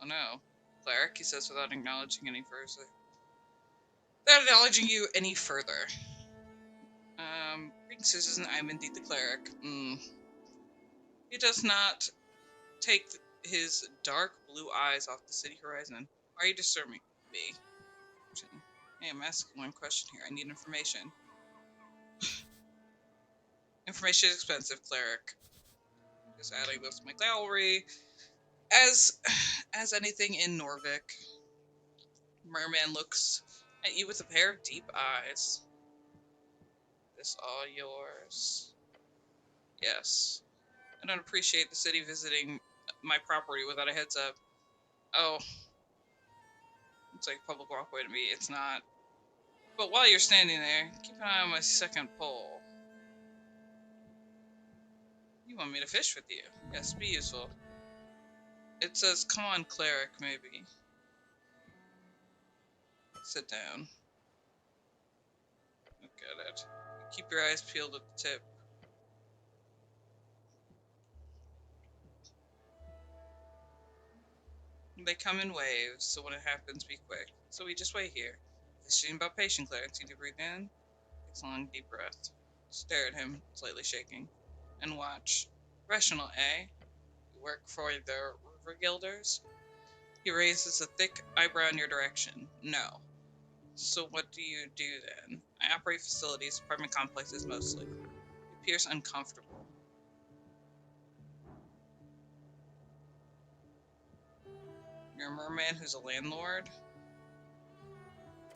Oh no. Cleric, he says without acknowledging any further. Without acknowledging you any further. Greetings, citizen. I'm indeed the cleric. He does not take his dark blue eyes off the city horizon. Are you disturbing me? Hey, I'm asking one question here. I need information. Information is expensive, cleric. Just adding this to my gallery. As anything in Norvik, merman looks at you with a pair of deep eyes. This all yours? Yes. I don't appreciate the city visiting my property without a heads up. Oh, it's like a public walkway to me. It's not. But while you're standing there, keep an eye on my second pole. You want me to fish with you? Yes, be useful. It says, come on, Cleric, maybe. Sit down. Look at it. Keep your eyes peeled at the tip. They come in waves, so when it happens, be quick. So we just wait here. Fishing about patient, Cleric. See to breathe in. Takes a long, deep breath. Stare at him, slightly shaking. And watch. Rational, eh? You work for the River Guilders? He raises a thick eyebrow in your direction. No. So what do you do then? I operate facilities, apartment complexes mostly. He appears uncomfortable. You're a merman who's a landlord?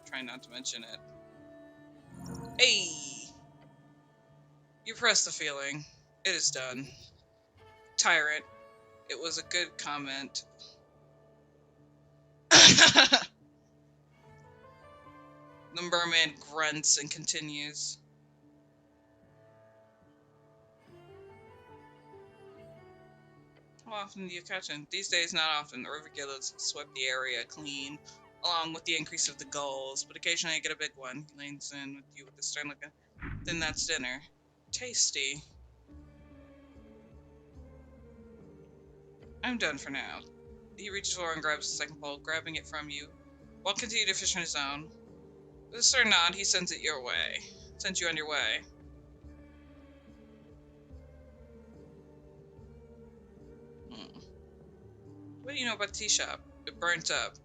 Try not to mention it. Hey! You press the feeling. It is done. Tyrant. It was a good comment. The merman grunts and continues. How often do you catch him? These days, not often. The river guilds have swept the area clean, along with the increase of the gulls, but occasionally I get a big one. He leans in with you with a stern look. Then that's dinner. Tasty. I'm done for now. He reaches forward and grabs the second pole, grabbing it from you. While continue to fish on his own. With a stern nod, he sends it your way. Sends you on your way. What do you know about the tea shop? It burnt up.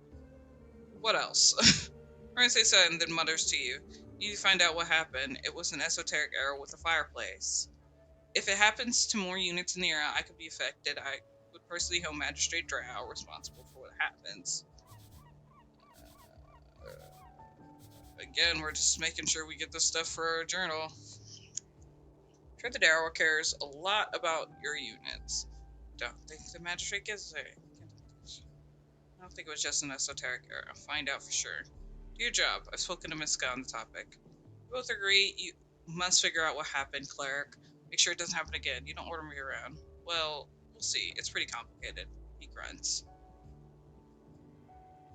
What else? Ryan says so and then mutters to you. You need to find out what happened. It was an esoteric error with a fireplace. If it happens to more units in the area, I could be affected. I would personally hold Magistrate Drow responsible for what happens. Again, we're just making sure we get this stuff for our journal. Sure, the Drow cares a lot about your units. Don't think the Magistrate gets it. I don't think it was just an esoteric error. I'll find out for sure. Do your job. I've spoken to Miss Scott on the topic. We both agree you must figure out what happened, Cleric. Make sure it doesn't happen again. You don't order me around. Well, we'll see. It's pretty complicated. He grunts.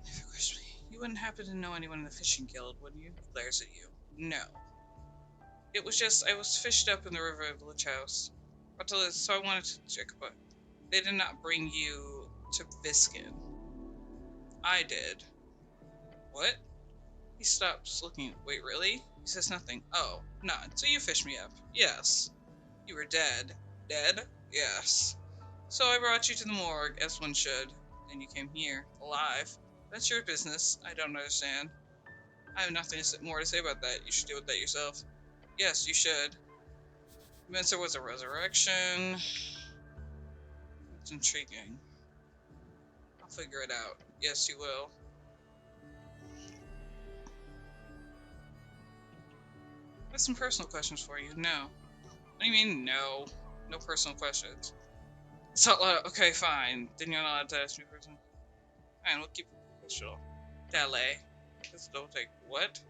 If it was me, you wouldn't happen to know anyone in the fishing guild, would you? He glares at you. No. It was just, I was fished up in the river village house. So I wanted to check, but they did not bring you to Viskin. I did. What? He stops looking. Wait, really? He says nothing. Oh, none. So you fished me up. Yes. You were dead. Dead? Yes. So I brought you to the morgue, as one should. Then you came here, alive. That's your business. I don't understand. I have nothing more to say about that. You should deal with that yourself. Yes, you should. You meant there was a resurrection. It's intriguing. I'll figure it out. Yes, you will. I have some personal questions for you. No. What do you mean, no? No personal questions. It's not allowed. Okay, fine. Then you're not allowed to ask me personal. Fine, we'll keep it professional. Dale. Just don't take what?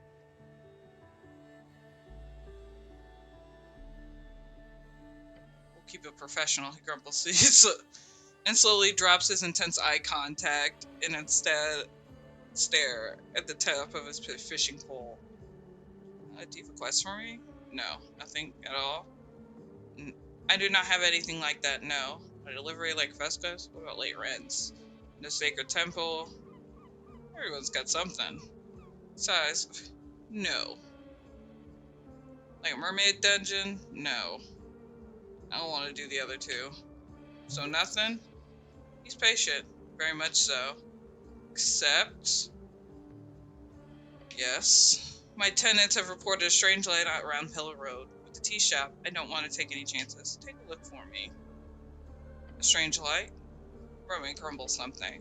We'll keep it professional, he grumbles. And slowly drops his intense eye contact and instead stare at the top of his fishing pole. Do you have a quest for me? No, nothing at all. I do not have anything like that, no. A delivery like Fescas? What about late rents? No sacred temple? Everyone's got something. Besides, no. Like a mermaid dungeon? No. I don't want to do the other two. So nothing? He's patient. Very much so. Except... Yes. My tenants have reported a strange light around Pillar Road. With the tea shop, I don't want to take any chances. Take a look for me. A strange light? Roman grumbles something.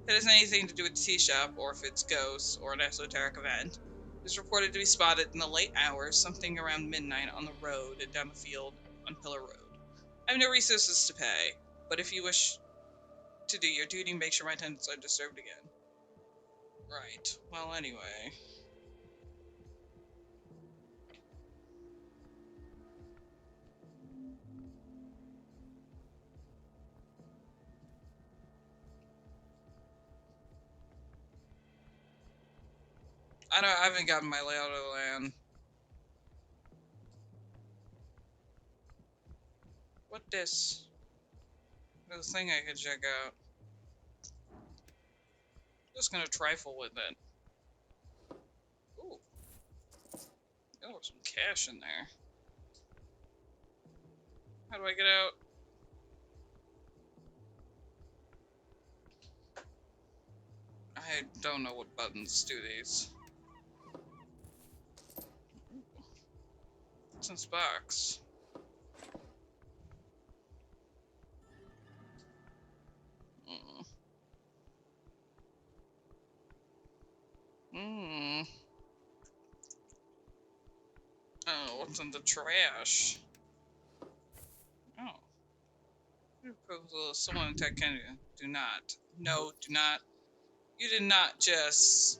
If it has anything to do with the tea shop, or if it's ghosts, or an esoteric event, it is reported to be spotted in the late hours, something around midnight on the road and down the field on Pillar Road. I have no resources to pay, but if you wish to do your duty, make sure my tenants are disturbed again. Right. Well, anyway. I haven't gotten my layout of the land. What this? There's a thing I could check out. Just gonna trifle with it. Ooh. There was some cash in there. How do I get out? I don't know what buttons do these. What's in this box? Mm. Mm. Oh, what's in the trash? Oh. Proposal. Someone attack Kennedy. Do not. No, do not. You did not just...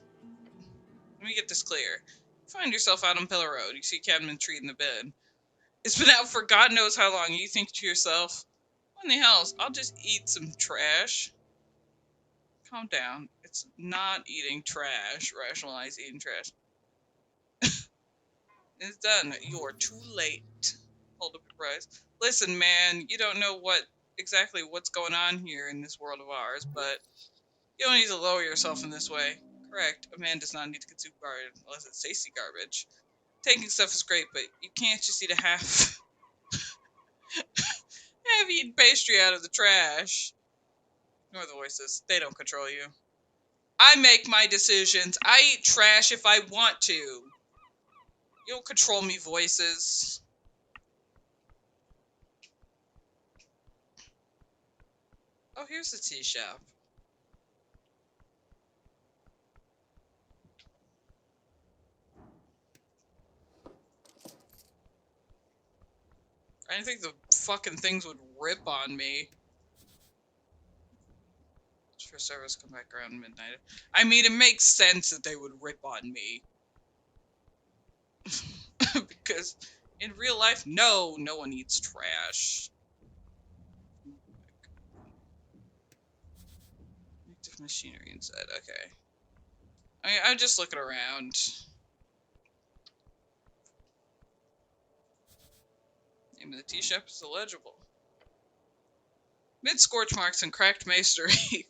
Let me get this clear. Find yourself out on Pillar Road. You see Cadman tree in the bed. It's been out for God knows how long. You think to yourself, what in the hells? I'll just eat some trash. Calm down. It's not eating trash. Rationalize eating trash. It's done. You're too late. Hold up your price. Listen, man, you don't know exactly what's going on here in this world of ours, but you don't need to lower yourself in this way. Correct. A man does not need to consume garbage unless it's tasty garbage. Taking stuff is great, but you can't just eat a half eaten pastry out of the trash. Ignore the voices. They don't control you. I make my decisions. I eat trash if I want to. You don't control me, voices. Oh, here's the tea shop. I didn't think the fucking things would rip on me. For service, come back around midnight. I mean, it makes sense that they would rip on me. Because in real life, no one eats trash. Active machinery inside, okay. I mean, I'm just looking around. Name of the tea shop is illegible. Mid scorch marks and cracked masonry.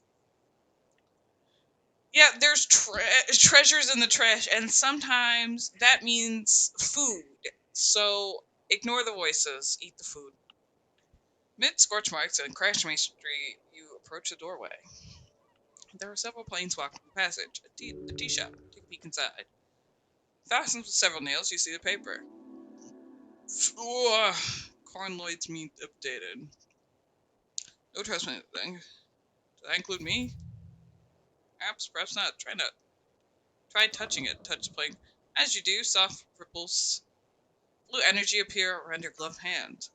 Yeah, there's treasures in the trash, and sometimes that means food. So ignore the voices, eat the food. Mid scorch marks and cracked masonry, you approach the doorway. There are several planes walking the passage. A tea shop. Take a peek inside. Fastened with several nails, you see the paper. Ugh. Cornloid's meat updated. No trust me. Did that include me? Perhaps not. Try touching it. Touch the plane. As you do, soft ripples, blue energy appear around your gloved hand.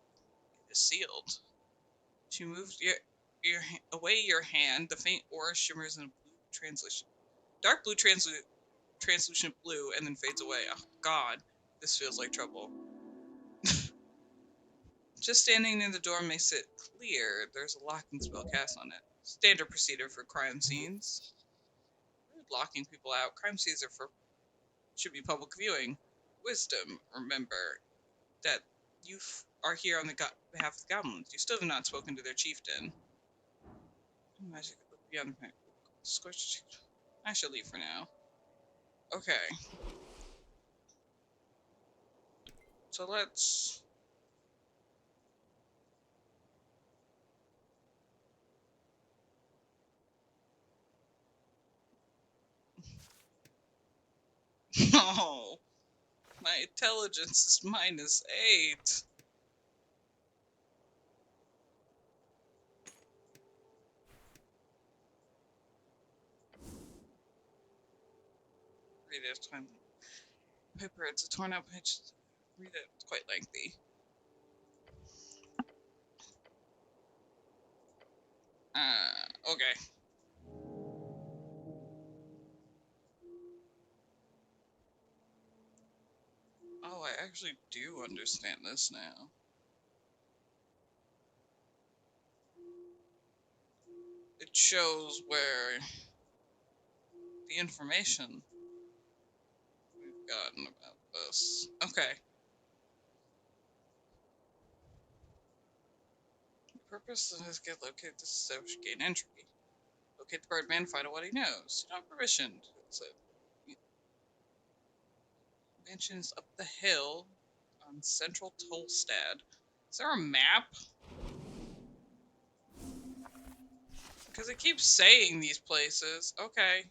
It is sealed. As you move away your hand, the faint aura shimmers in a blue translation. Dark blue translucent blue, and then fades away. Oh, God. This feels like trouble. Just standing near the door makes it clear there's a locking spell cast on it. Standard procedure for crime scenes. Locking people out. Crime scenes should be public viewing. Wisdom. Remember that you are here on the behalf of the goblins. You still have not spoken to their chieftain. Magic beyond the squish. I shall leave for now. Okay. So let's... No! My intelligence is -8. Read it. Time. Paper, it's a torn out page. Read it. It's quite lengthy. Okay. Oh, I actually do understand this now. It shows where the information we've gotten about this. Okay. The purpose is to get located to establish gain entry. Locate the Birdman, find out what he knows. You don't have permission. That's it. Mansions up the hill on Central Tolstad. Is there a map? Because it keeps saying these places. Okay.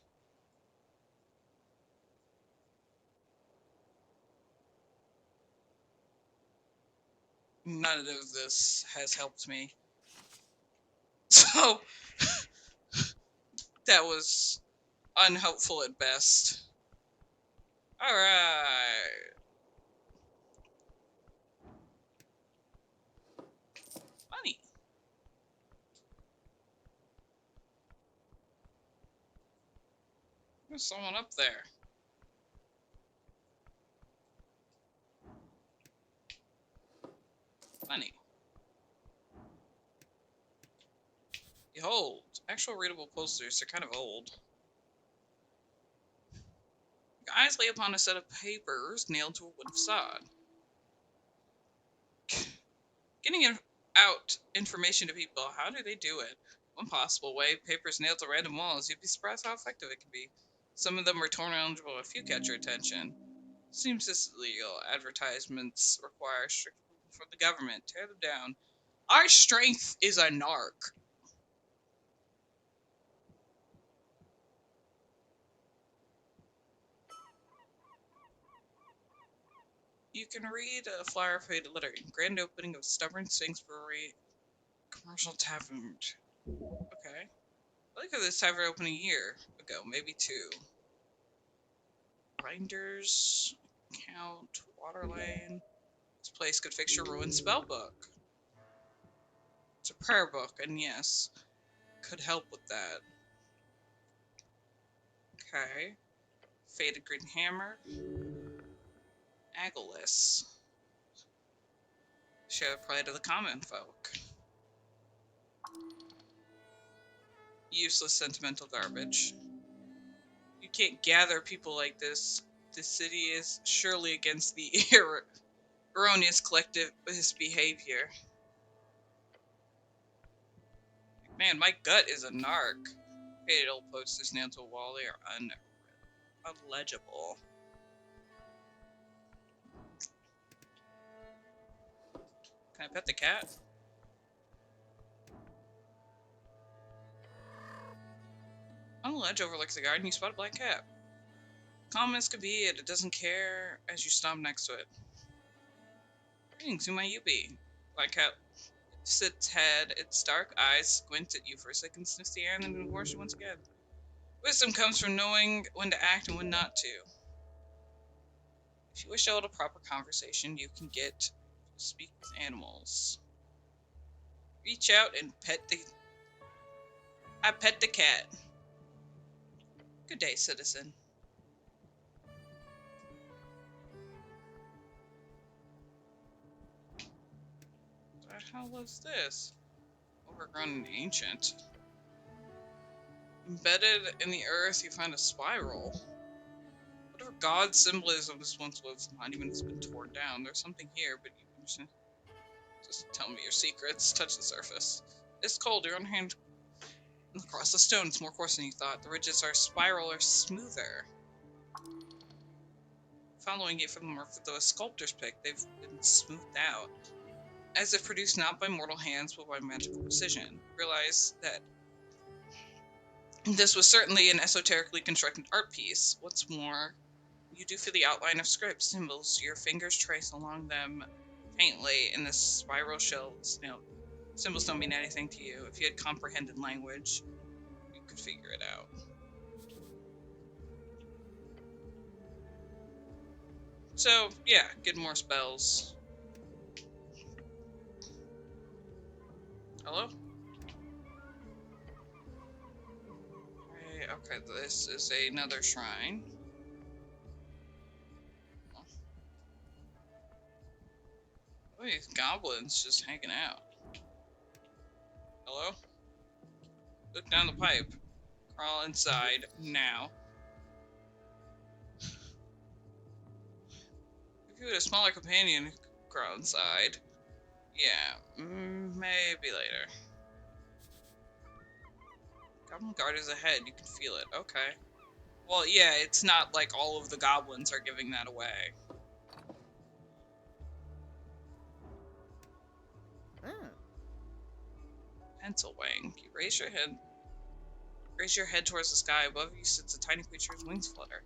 None of this has helped me. So, that was unhelpful at best. Alright. Money. There's someone up there. Money. Behold, actual readable posters. They're kind of old. Your eyes lay upon a set of papers nailed to a wooden facade. Getting out information to people, how do they do it? One possible way, papers nailed to random walls. You'd be surprised how effective it can be. Some of them are torn eligible if you catch your attention. Seems this illegal. Advertisements require strict approval from the government. Tear them down. Our strength is a narc. You can read a flyer for the letter. Grand opening of Stubborn Sphinx Brewery commercial tavern. Okay. I like how this tavern opened a year ago, maybe two. Binders, Count, Water Lane. This place could fix your ruined spell book. It's a prayer book, and yes, could help with that. Okay. Faded Green Hammer. Agilus. Share the pride of the common folk. Useless sentimental garbage. You can't gather people like this. The city is surely against the erroneous collective behavior. Man, my gut is a narc. Faded old posters nailed to a wall. They are unlegible. Can I pet the cat? On the ledge overlooks the garden, you spot a black cat. Calm as could be, it doesn't care as you stomp next to it. Greetings, who might you be? Black cat lifts its head, its dark eyes squint at you for a second, sniffs the air, and then ignores you once again. Wisdom comes from knowing when to act and when not to. If you wish to hold a proper conversation, you can get to speak with animals. Reach out and I pet the cat. Good day, citizen. What the hell was this? Overgrown and ancient. Embedded in the earth, you find a spiral. Whatever god symbolism this once was, the monument has been torn down. There's something here, but you can just tell me your secrets. Touch the surface. It's cold. Your own hand across the stone. It's more coarse than you thought. The ridges are spiral or smoother. Following it from the sculptor's pick, they've been smoothed out, as if produced not by mortal hands, but by magical precision. Realize that this was certainly an esoterically constructed art piece. What's more, you do feel the outline of script symbols. Your fingers trace along them faintly in the spiral shells. You know, symbols don't mean anything to you. If you had comprehended language, you could figure it out. So, yeah, get more spells. Hello? Okay, this is another shrine. Oh, these goblins just hanging out. Hello? Look down the pipe. Crawl inside now. If you had a smaller companion who could crawl inside. Yeah, maybe later. Goblin guard is ahead. You can feel it. Okay. Well, yeah, it's not like all of the goblins are giving that away. Pencil wing. You raise your head. Raise your head towards the sky. Above you sits a tiny creature whose wings flutter.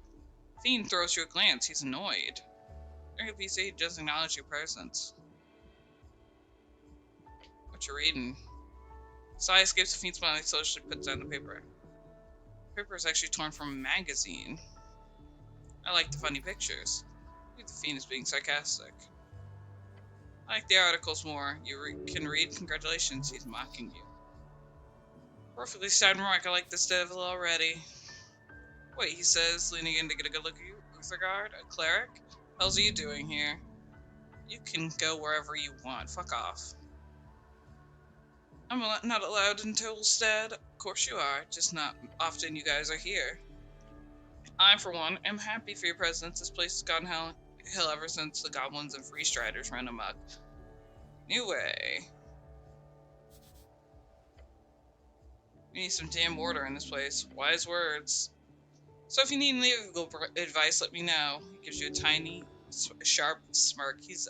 Fiend throws you a glance. He's annoyed. Your PC doesn't acknowledge your presence. What you reading? Sigh escapes the Fiend's smile. He slowly puts down the paper. The paper is actually torn from a magazine. I like the funny pictures. Maybe the Fiend is being sarcastic. I like the articles more. You can read. Congratulations, he's mocking you. Perfectly sound remark. I like this devil already. Wait, he says, leaning in to get a good look at you. Uthergard, a cleric? What else are you doing here? You can go wherever you want. Fuck off. I'm not allowed in Tolstad. Of course you are. Just not often you guys are here. I, for one, am happy for your presence. This place has gone hell ever since the goblins and free striders ran amok. New way. We need some damn order in this place. Wise words. So if you need legal advice, let me know. He gives you a tiny, sharp smirk. He's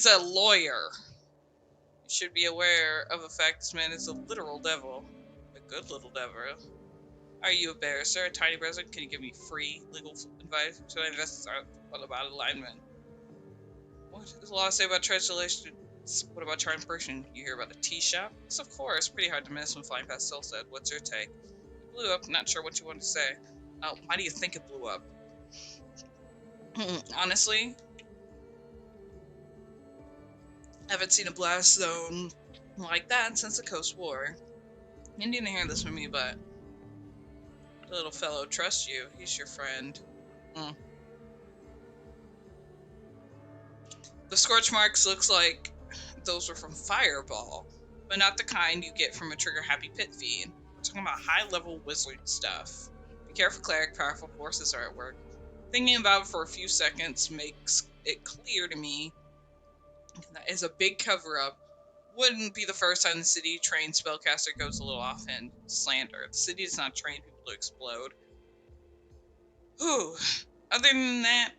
a lawyer. You should be aware of the fact this man is a literal devil. A good little devil. Are you a barrister, a tiny president? Can you give me free legal advice? Should I invest about alignment? What does the law say about translation? What about charming person? You hear about a tea shop? Yes, of course. Pretty hard to miss when flying past Solstead. What's your take? It blew up. Not sure what you want to say. Why do you think it blew up? Honestly, I haven't seen a blast zone like that since the Coast War. You didn't hear this from me, but the little fellow trusts you. He's your friend. The scorch marks looks like those were from Fireball, but not the kind you get from a trigger-happy pit fiend. We're talking about high-level wizard stuff. Be careful, Cleric. Powerful forces are at work. Thinking about it for a few seconds makes it clear to me that is a big cover-up. Wouldn't be the first time the city-trained spellcaster goes a little off in slander. The city does not train people to explode. Whew. Other than that,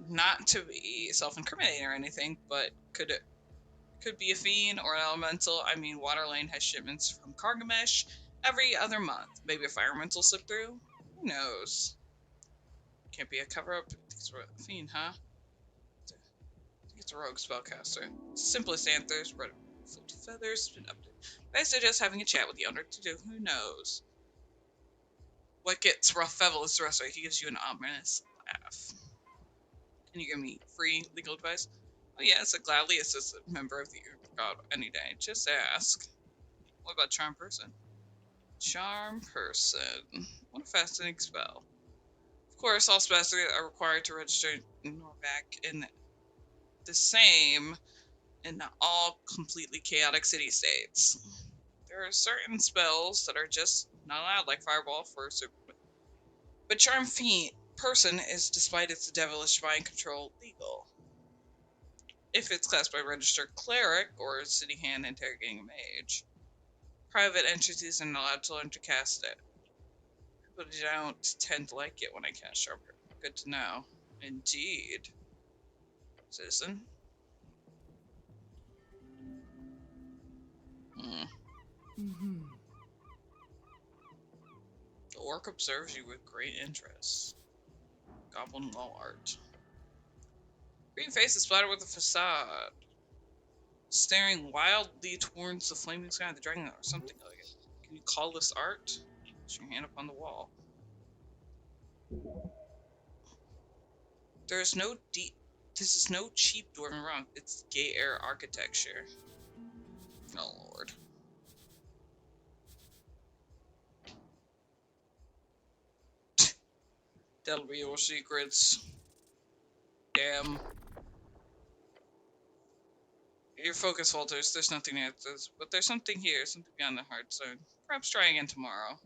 not to be self-incriminating or anything, but could be a fiend or an elemental. I mean, Waterlane has shipments from Kargamesh every other month. Maybe a firemental will slip through? Who knows? Can't be a cover-up. It's a fiend, huh? It's a rogue spellcaster. Simplest answers, red filthy feathers, been updated. I suggest having a chat with the owner to do. Who knows? What gets rough Fevel is the rest of it. He gives you an ominous laugh. Can you give me free legal advice? Oh yes, I gladly assist a member of the God any day. Just ask. What about charm person? Charm person. What a fascinating spell. Of course, all spells are required to register in Norvac in the same in all completely chaotic city-states. There are certain spells that are just not allowed, like Fireball for but Charm Fiend person is, despite its devilish mind control, legal. If it's classed by registered cleric or city hand interrogating a mage. Private entities are not allowed to learn to cast it. But I don't tend to like it when I cast Sharper. Good to know. Indeed. Citizen? The orc observes you with great interest. Goblin wall art. Green face is splattered with a facade. Staring wildly towards the flaming sky of the dragon or something like it. Can you call this art? Put your hand up on the wall. This is no cheap dwarven rock. It's gay air architecture. Oh lord. Tell me your secrets. Damn. Your focus falters. There's nothing answers, but there's something here, something beyond the heart zone. Perhaps try again tomorrow.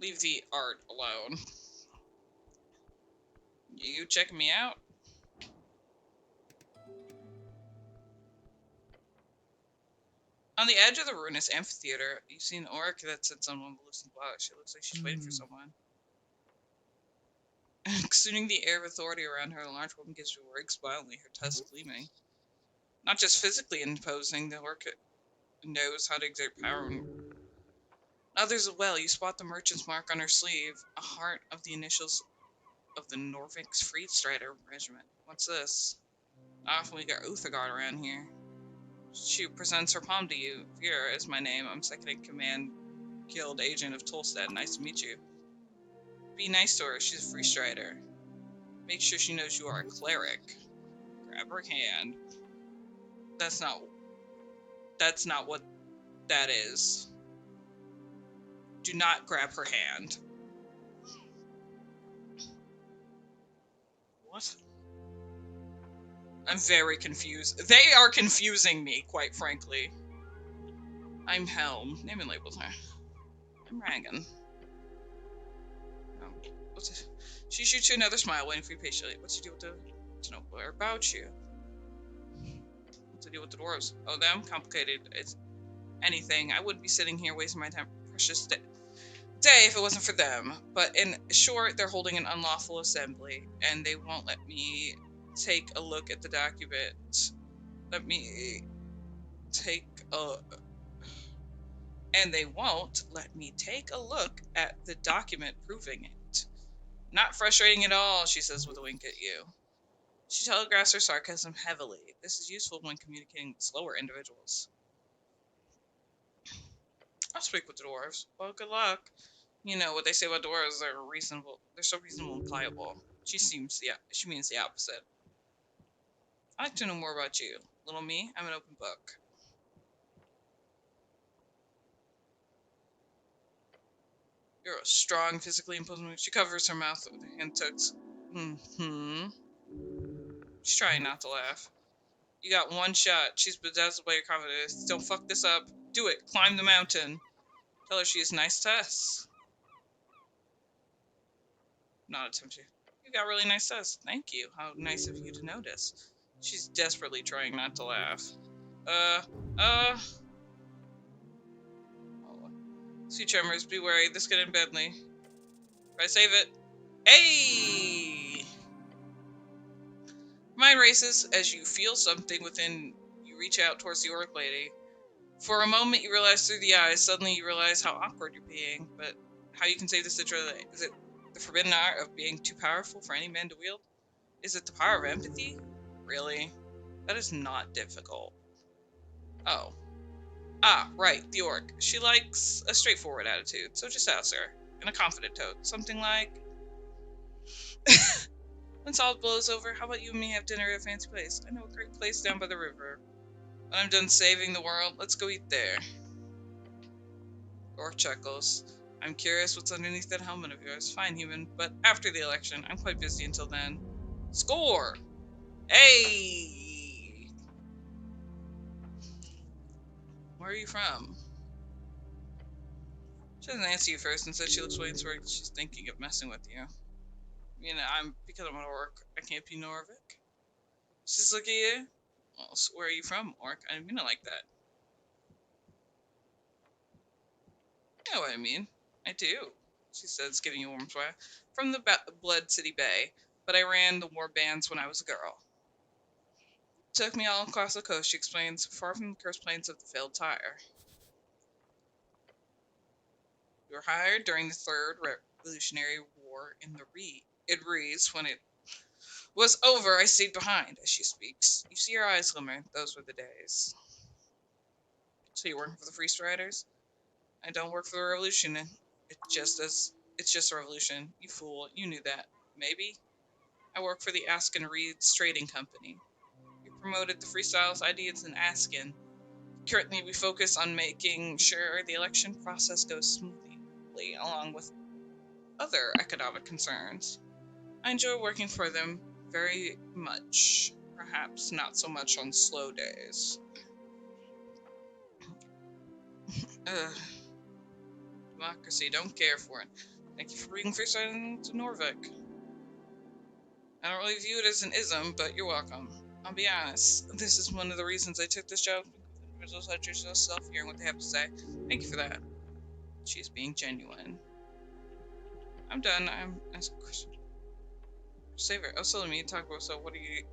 Leave the art alone. You checking me out? On the edge of the ruinous amphitheater, you see an orc that sits on one of the loosened blocks. She looks like she's waiting for someone. Exuding the air of authority around her, the large woman gives her wrigs violently, her tusks gleaming. Not just physically imposing, the orc knows how to exert power. Others as well. You spot the merchant's mark on her sleeve, a heart of the initials of the Norvik's Freed Strider Regiment. What's this? Often we got Uthagard around here. She presents her palm to you. Vera is my name. I'm second in command guild agent of Tolstad. Nice to meet you. Be nice to her. She's a free strider. Make sure she knows you are a cleric. Grab her hand. That's not what that is. Do not grab her hand. What? I'm very confused. They are confusing me, quite frankly. I'm Helm. Name and labels her. I'm Ragan. What's it? She shoots you another smile, waiting for you patiently. What's the deal with to know more about you? What's the deal with the dwarves? Oh, them? Complicated. It's anything. I wouldn't be sitting here wasting my time. Precious day if it wasn't for them. But in short, they're holding an unlawful assembly, and they won't let me take a look at the document. Let me take a... And they won't let me take a look at the document proving it. Not frustrating at all, she says with a wink at you. She telegraphs her sarcasm heavily. This is useful when communicating with slower individuals. I'll speak with the dwarves. Well, good luck. You know what they say about dwarves, they're reasonable. They're so reasonable and pliable. She means the opposite. I'd like to know more about you. Little me, I'm an open book. You're a strong, physically imposing. She covers her mouth with her hand tucks. She's trying not to laugh. You got one shot. She's bedazzled by your confidence. Don't fuck this up. Do it. Climb the mountain. Tell her she is nice to us. Not attempting. You got really nice tusks. Thank you. How nice of you to notice. She's desperately trying not to laugh. Sea tremors, be wary. This could end badly. Try to save it. Hey! Mind races as you feel something within. You reach out towards the orc lady. For a moment, you realize through the eyes. Suddenly, you realize how awkward you're being. But how you can save the situation? Is it the forbidden art of being too powerful for any man to wield? Is it the power of empathy? Really? That is not difficult. Oh. Ah, right, the orc. She likes a straightforward attitude, so just ask her. In a confident tone. Something like... When all blows over, how about you and me have dinner at a fancy place? I know a great place down by the river. When I'm done saving the world, let's go eat there. Orc chuckles. I'm curious what's underneath that helmet of yours. Fine, human, but after the election, I'm quite busy until then. Score! Hey! Where are you from? She doesn't answer you first and says she looks way into work. She's thinking of messing with you. You know, because I'm an orc, I can't be Norvik. She's looking at you. Well, so where are you from, orc? I didn't mean it like that. You know what I mean. I do, she says, giving you a warm smile. From the Blood City Bay, but I ran the war bands when I was a girl. Took me all across the coast, she explains, far from the cursed plains of the failed Tyre. You were hired during the Third Revolutionary War in the It reads, when it was over, I stayed behind, as she speaks. You see her eyes glimmer. Those were the days. So you're working for the Free Striders? I don't work for the Revolution. It's just a revolution. You fool. You knew that. Maybe? I work for the Askin Reed's Trading Company. We promoted the Freestyles ideas in Askin. Currently, we focus on making sure the election process goes smoothly, along with other economic concerns. I enjoy working for them very much, perhaps not so much on slow days. Ugh, democracy, don't care for it. Thank you for being free silent to Norvik. I don't really view it as an ism, but you're welcome. I'll be honest, this is one of the reasons I took this job. Individuals such as yourself hearing what they have to say. Thank you for that. She's being genuine. I'm done. I'm asking a question. Save it. I was telling me to talk about, so what do you...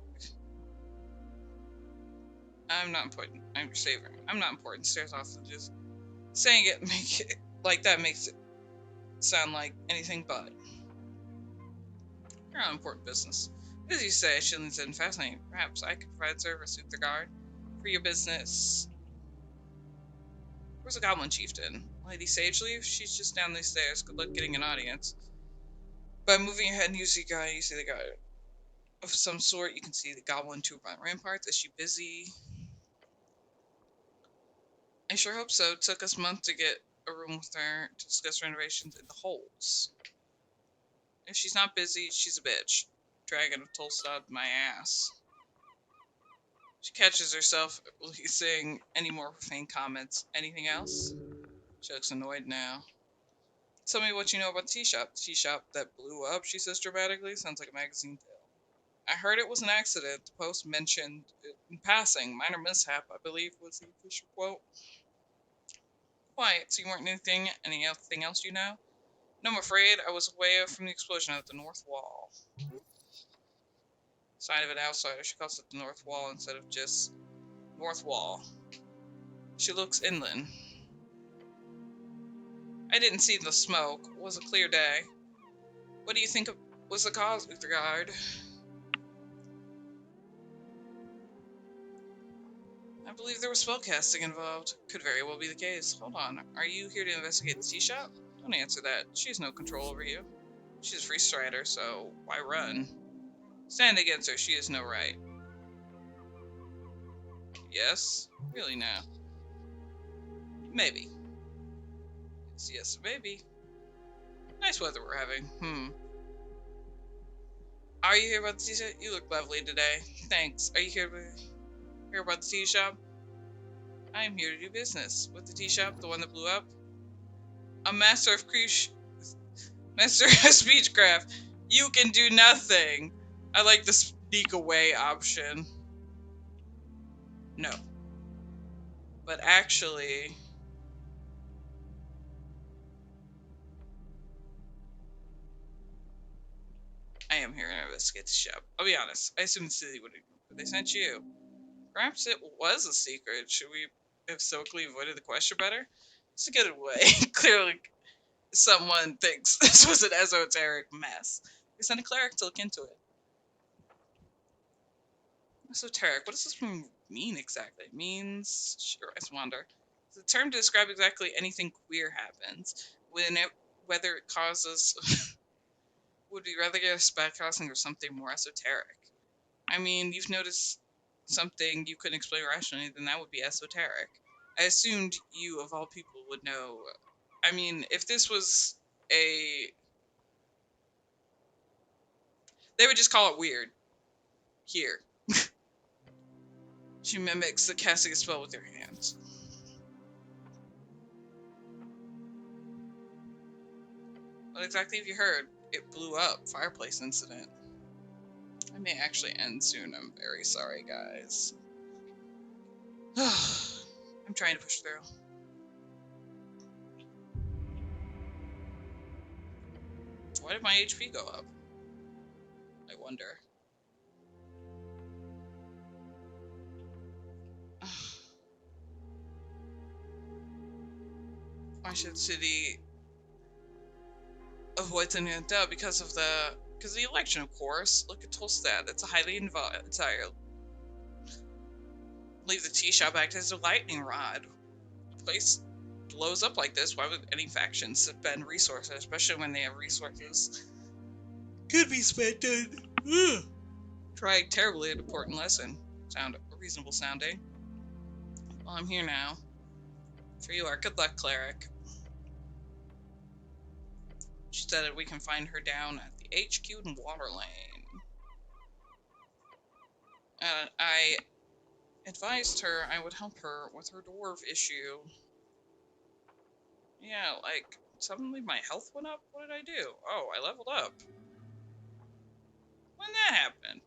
I'm not important. I'm your savior. I'm not important. Stares off and just saying it make it like that makes it sound like anything but. You're not important business. As you say, Shillings isn't fascinating. Perhaps I could provide service with regard for your business. Where's the Goblin Chieftain? Lady Sageleaf? She's just down these stairs. Good luck getting an audience. By moving your head and you see the guy of some sort. You can see the Goblin troop on ramparts. Is she busy? I sure hope so. It took us months to get a room with her to discuss renovations in the holes. If she's not busy, she's a bitch. Dragon of Tolstad my ass. She catches herself saying any more profane comments. Anything else? She looks annoyed now. Tell me what you know about the tea shop. The tea shop that blew up, she says dramatically. Sounds like a magazine tale. I heard it was an accident. The Post mentioned it in passing. Minor mishap, I believe, was the official quote. Quiet, so you weren't anything else you know? No, I'm afraid I was away from the explosion at the north wall. Sign of an outsider. She calls it the north wall instead of just north wall. She looks inland. I didn't see the smoke. It was a clear day. What do you think was the cause with regard? I believe there was spellcasting involved. Could very well be the case. Hold on. Are you here to investigate the tea shop? Don't answer that. She has no control over you. She's a free strider, so why run? Stand against her. She has no right. Yes? Really now? Maybe. Yes, maybe. Nice weather we're having. Are you here about the tea shop? You look lovely today. Thanks. Are you here about the tea shop? I am here to do business. With the tea shop, the one that blew up? A master of speechcraft. You can do nothing. I like the sneak away option. No. But actually... I am here to investigate the shop. I'll be honest. I assume the city would they sent you. Perhaps it was a secret. Should we have stoically avoided the question better? Just to get it away. Clearly, someone thinks this was an esoteric mess. We sent a cleric to look into it. Esoteric. What does this mean exactly? It means... Sure, I wonder. It's a term to describe exactly anything queer happens. Whether it causes... would we rather get a spell casting or something more esoteric? I mean, you've noticed something you couldn't explain rationally, then that would be esoteric. I assumed you, of all people, would know. I mean, if this was a... They would just call it weird. Here. She mimics the casting a spell with her hands. What exactly have you heard? It blew up. Fireplace incident. It may actually end soon. I'm very sorry, guys. I'm trying to push through. Why did my HP go up? I wonder. Why should city avoid sending it down? Because of the election, of course. Look at Tolstad. It's a highly involved. Leave the tea shop act as a lightning rod. The place blows up like this. Why would any faction spend resources, especially when they have resources could be spent on trying terribly an important lesson? Sound reasonable sounding. Well, I'm here now. For you are. Good luck, Cleric. She said that we can find her down at the HQ in Water Lane. I advised her I would help her with her dwarf issue. Yeah, like, suddenly my health went up? What did I do? Oh, I leveled up. When that happened?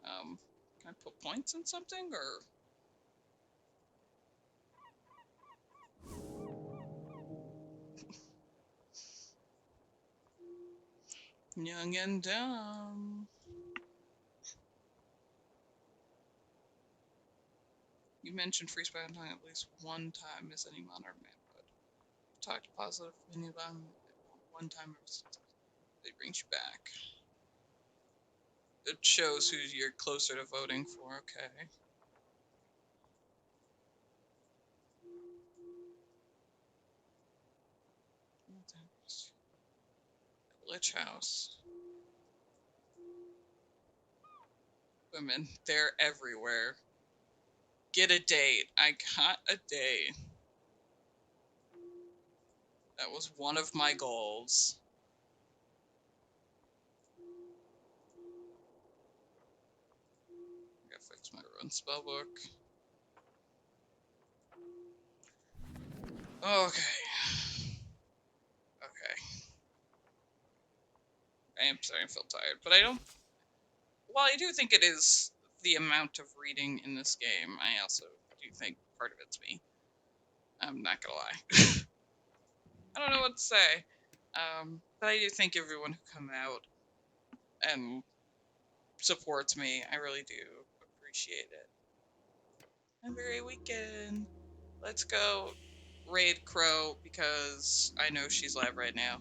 Can I put points in something, or...? Young and dumb. You mentioned free spy on at least one time as any modern man would. Talked positive opinion about him one time it brings you back. It shows who you're closer to voting for, okay. Lich House. Women, they're everywhere. Get a date. I got a date. That was one of my goals. I gotta fix my run spellbook. Okay. Okay. I am starting to feel tired, but I don't... While I do think it is the amount of reading in this game, I also do think part of it's me. I'm not gonna lie. I don't know what to say. But I do thank everyone who come out and supports me. I really do appreciate it. Have a great weekend. Let's go raid Crow because I know she's live right now.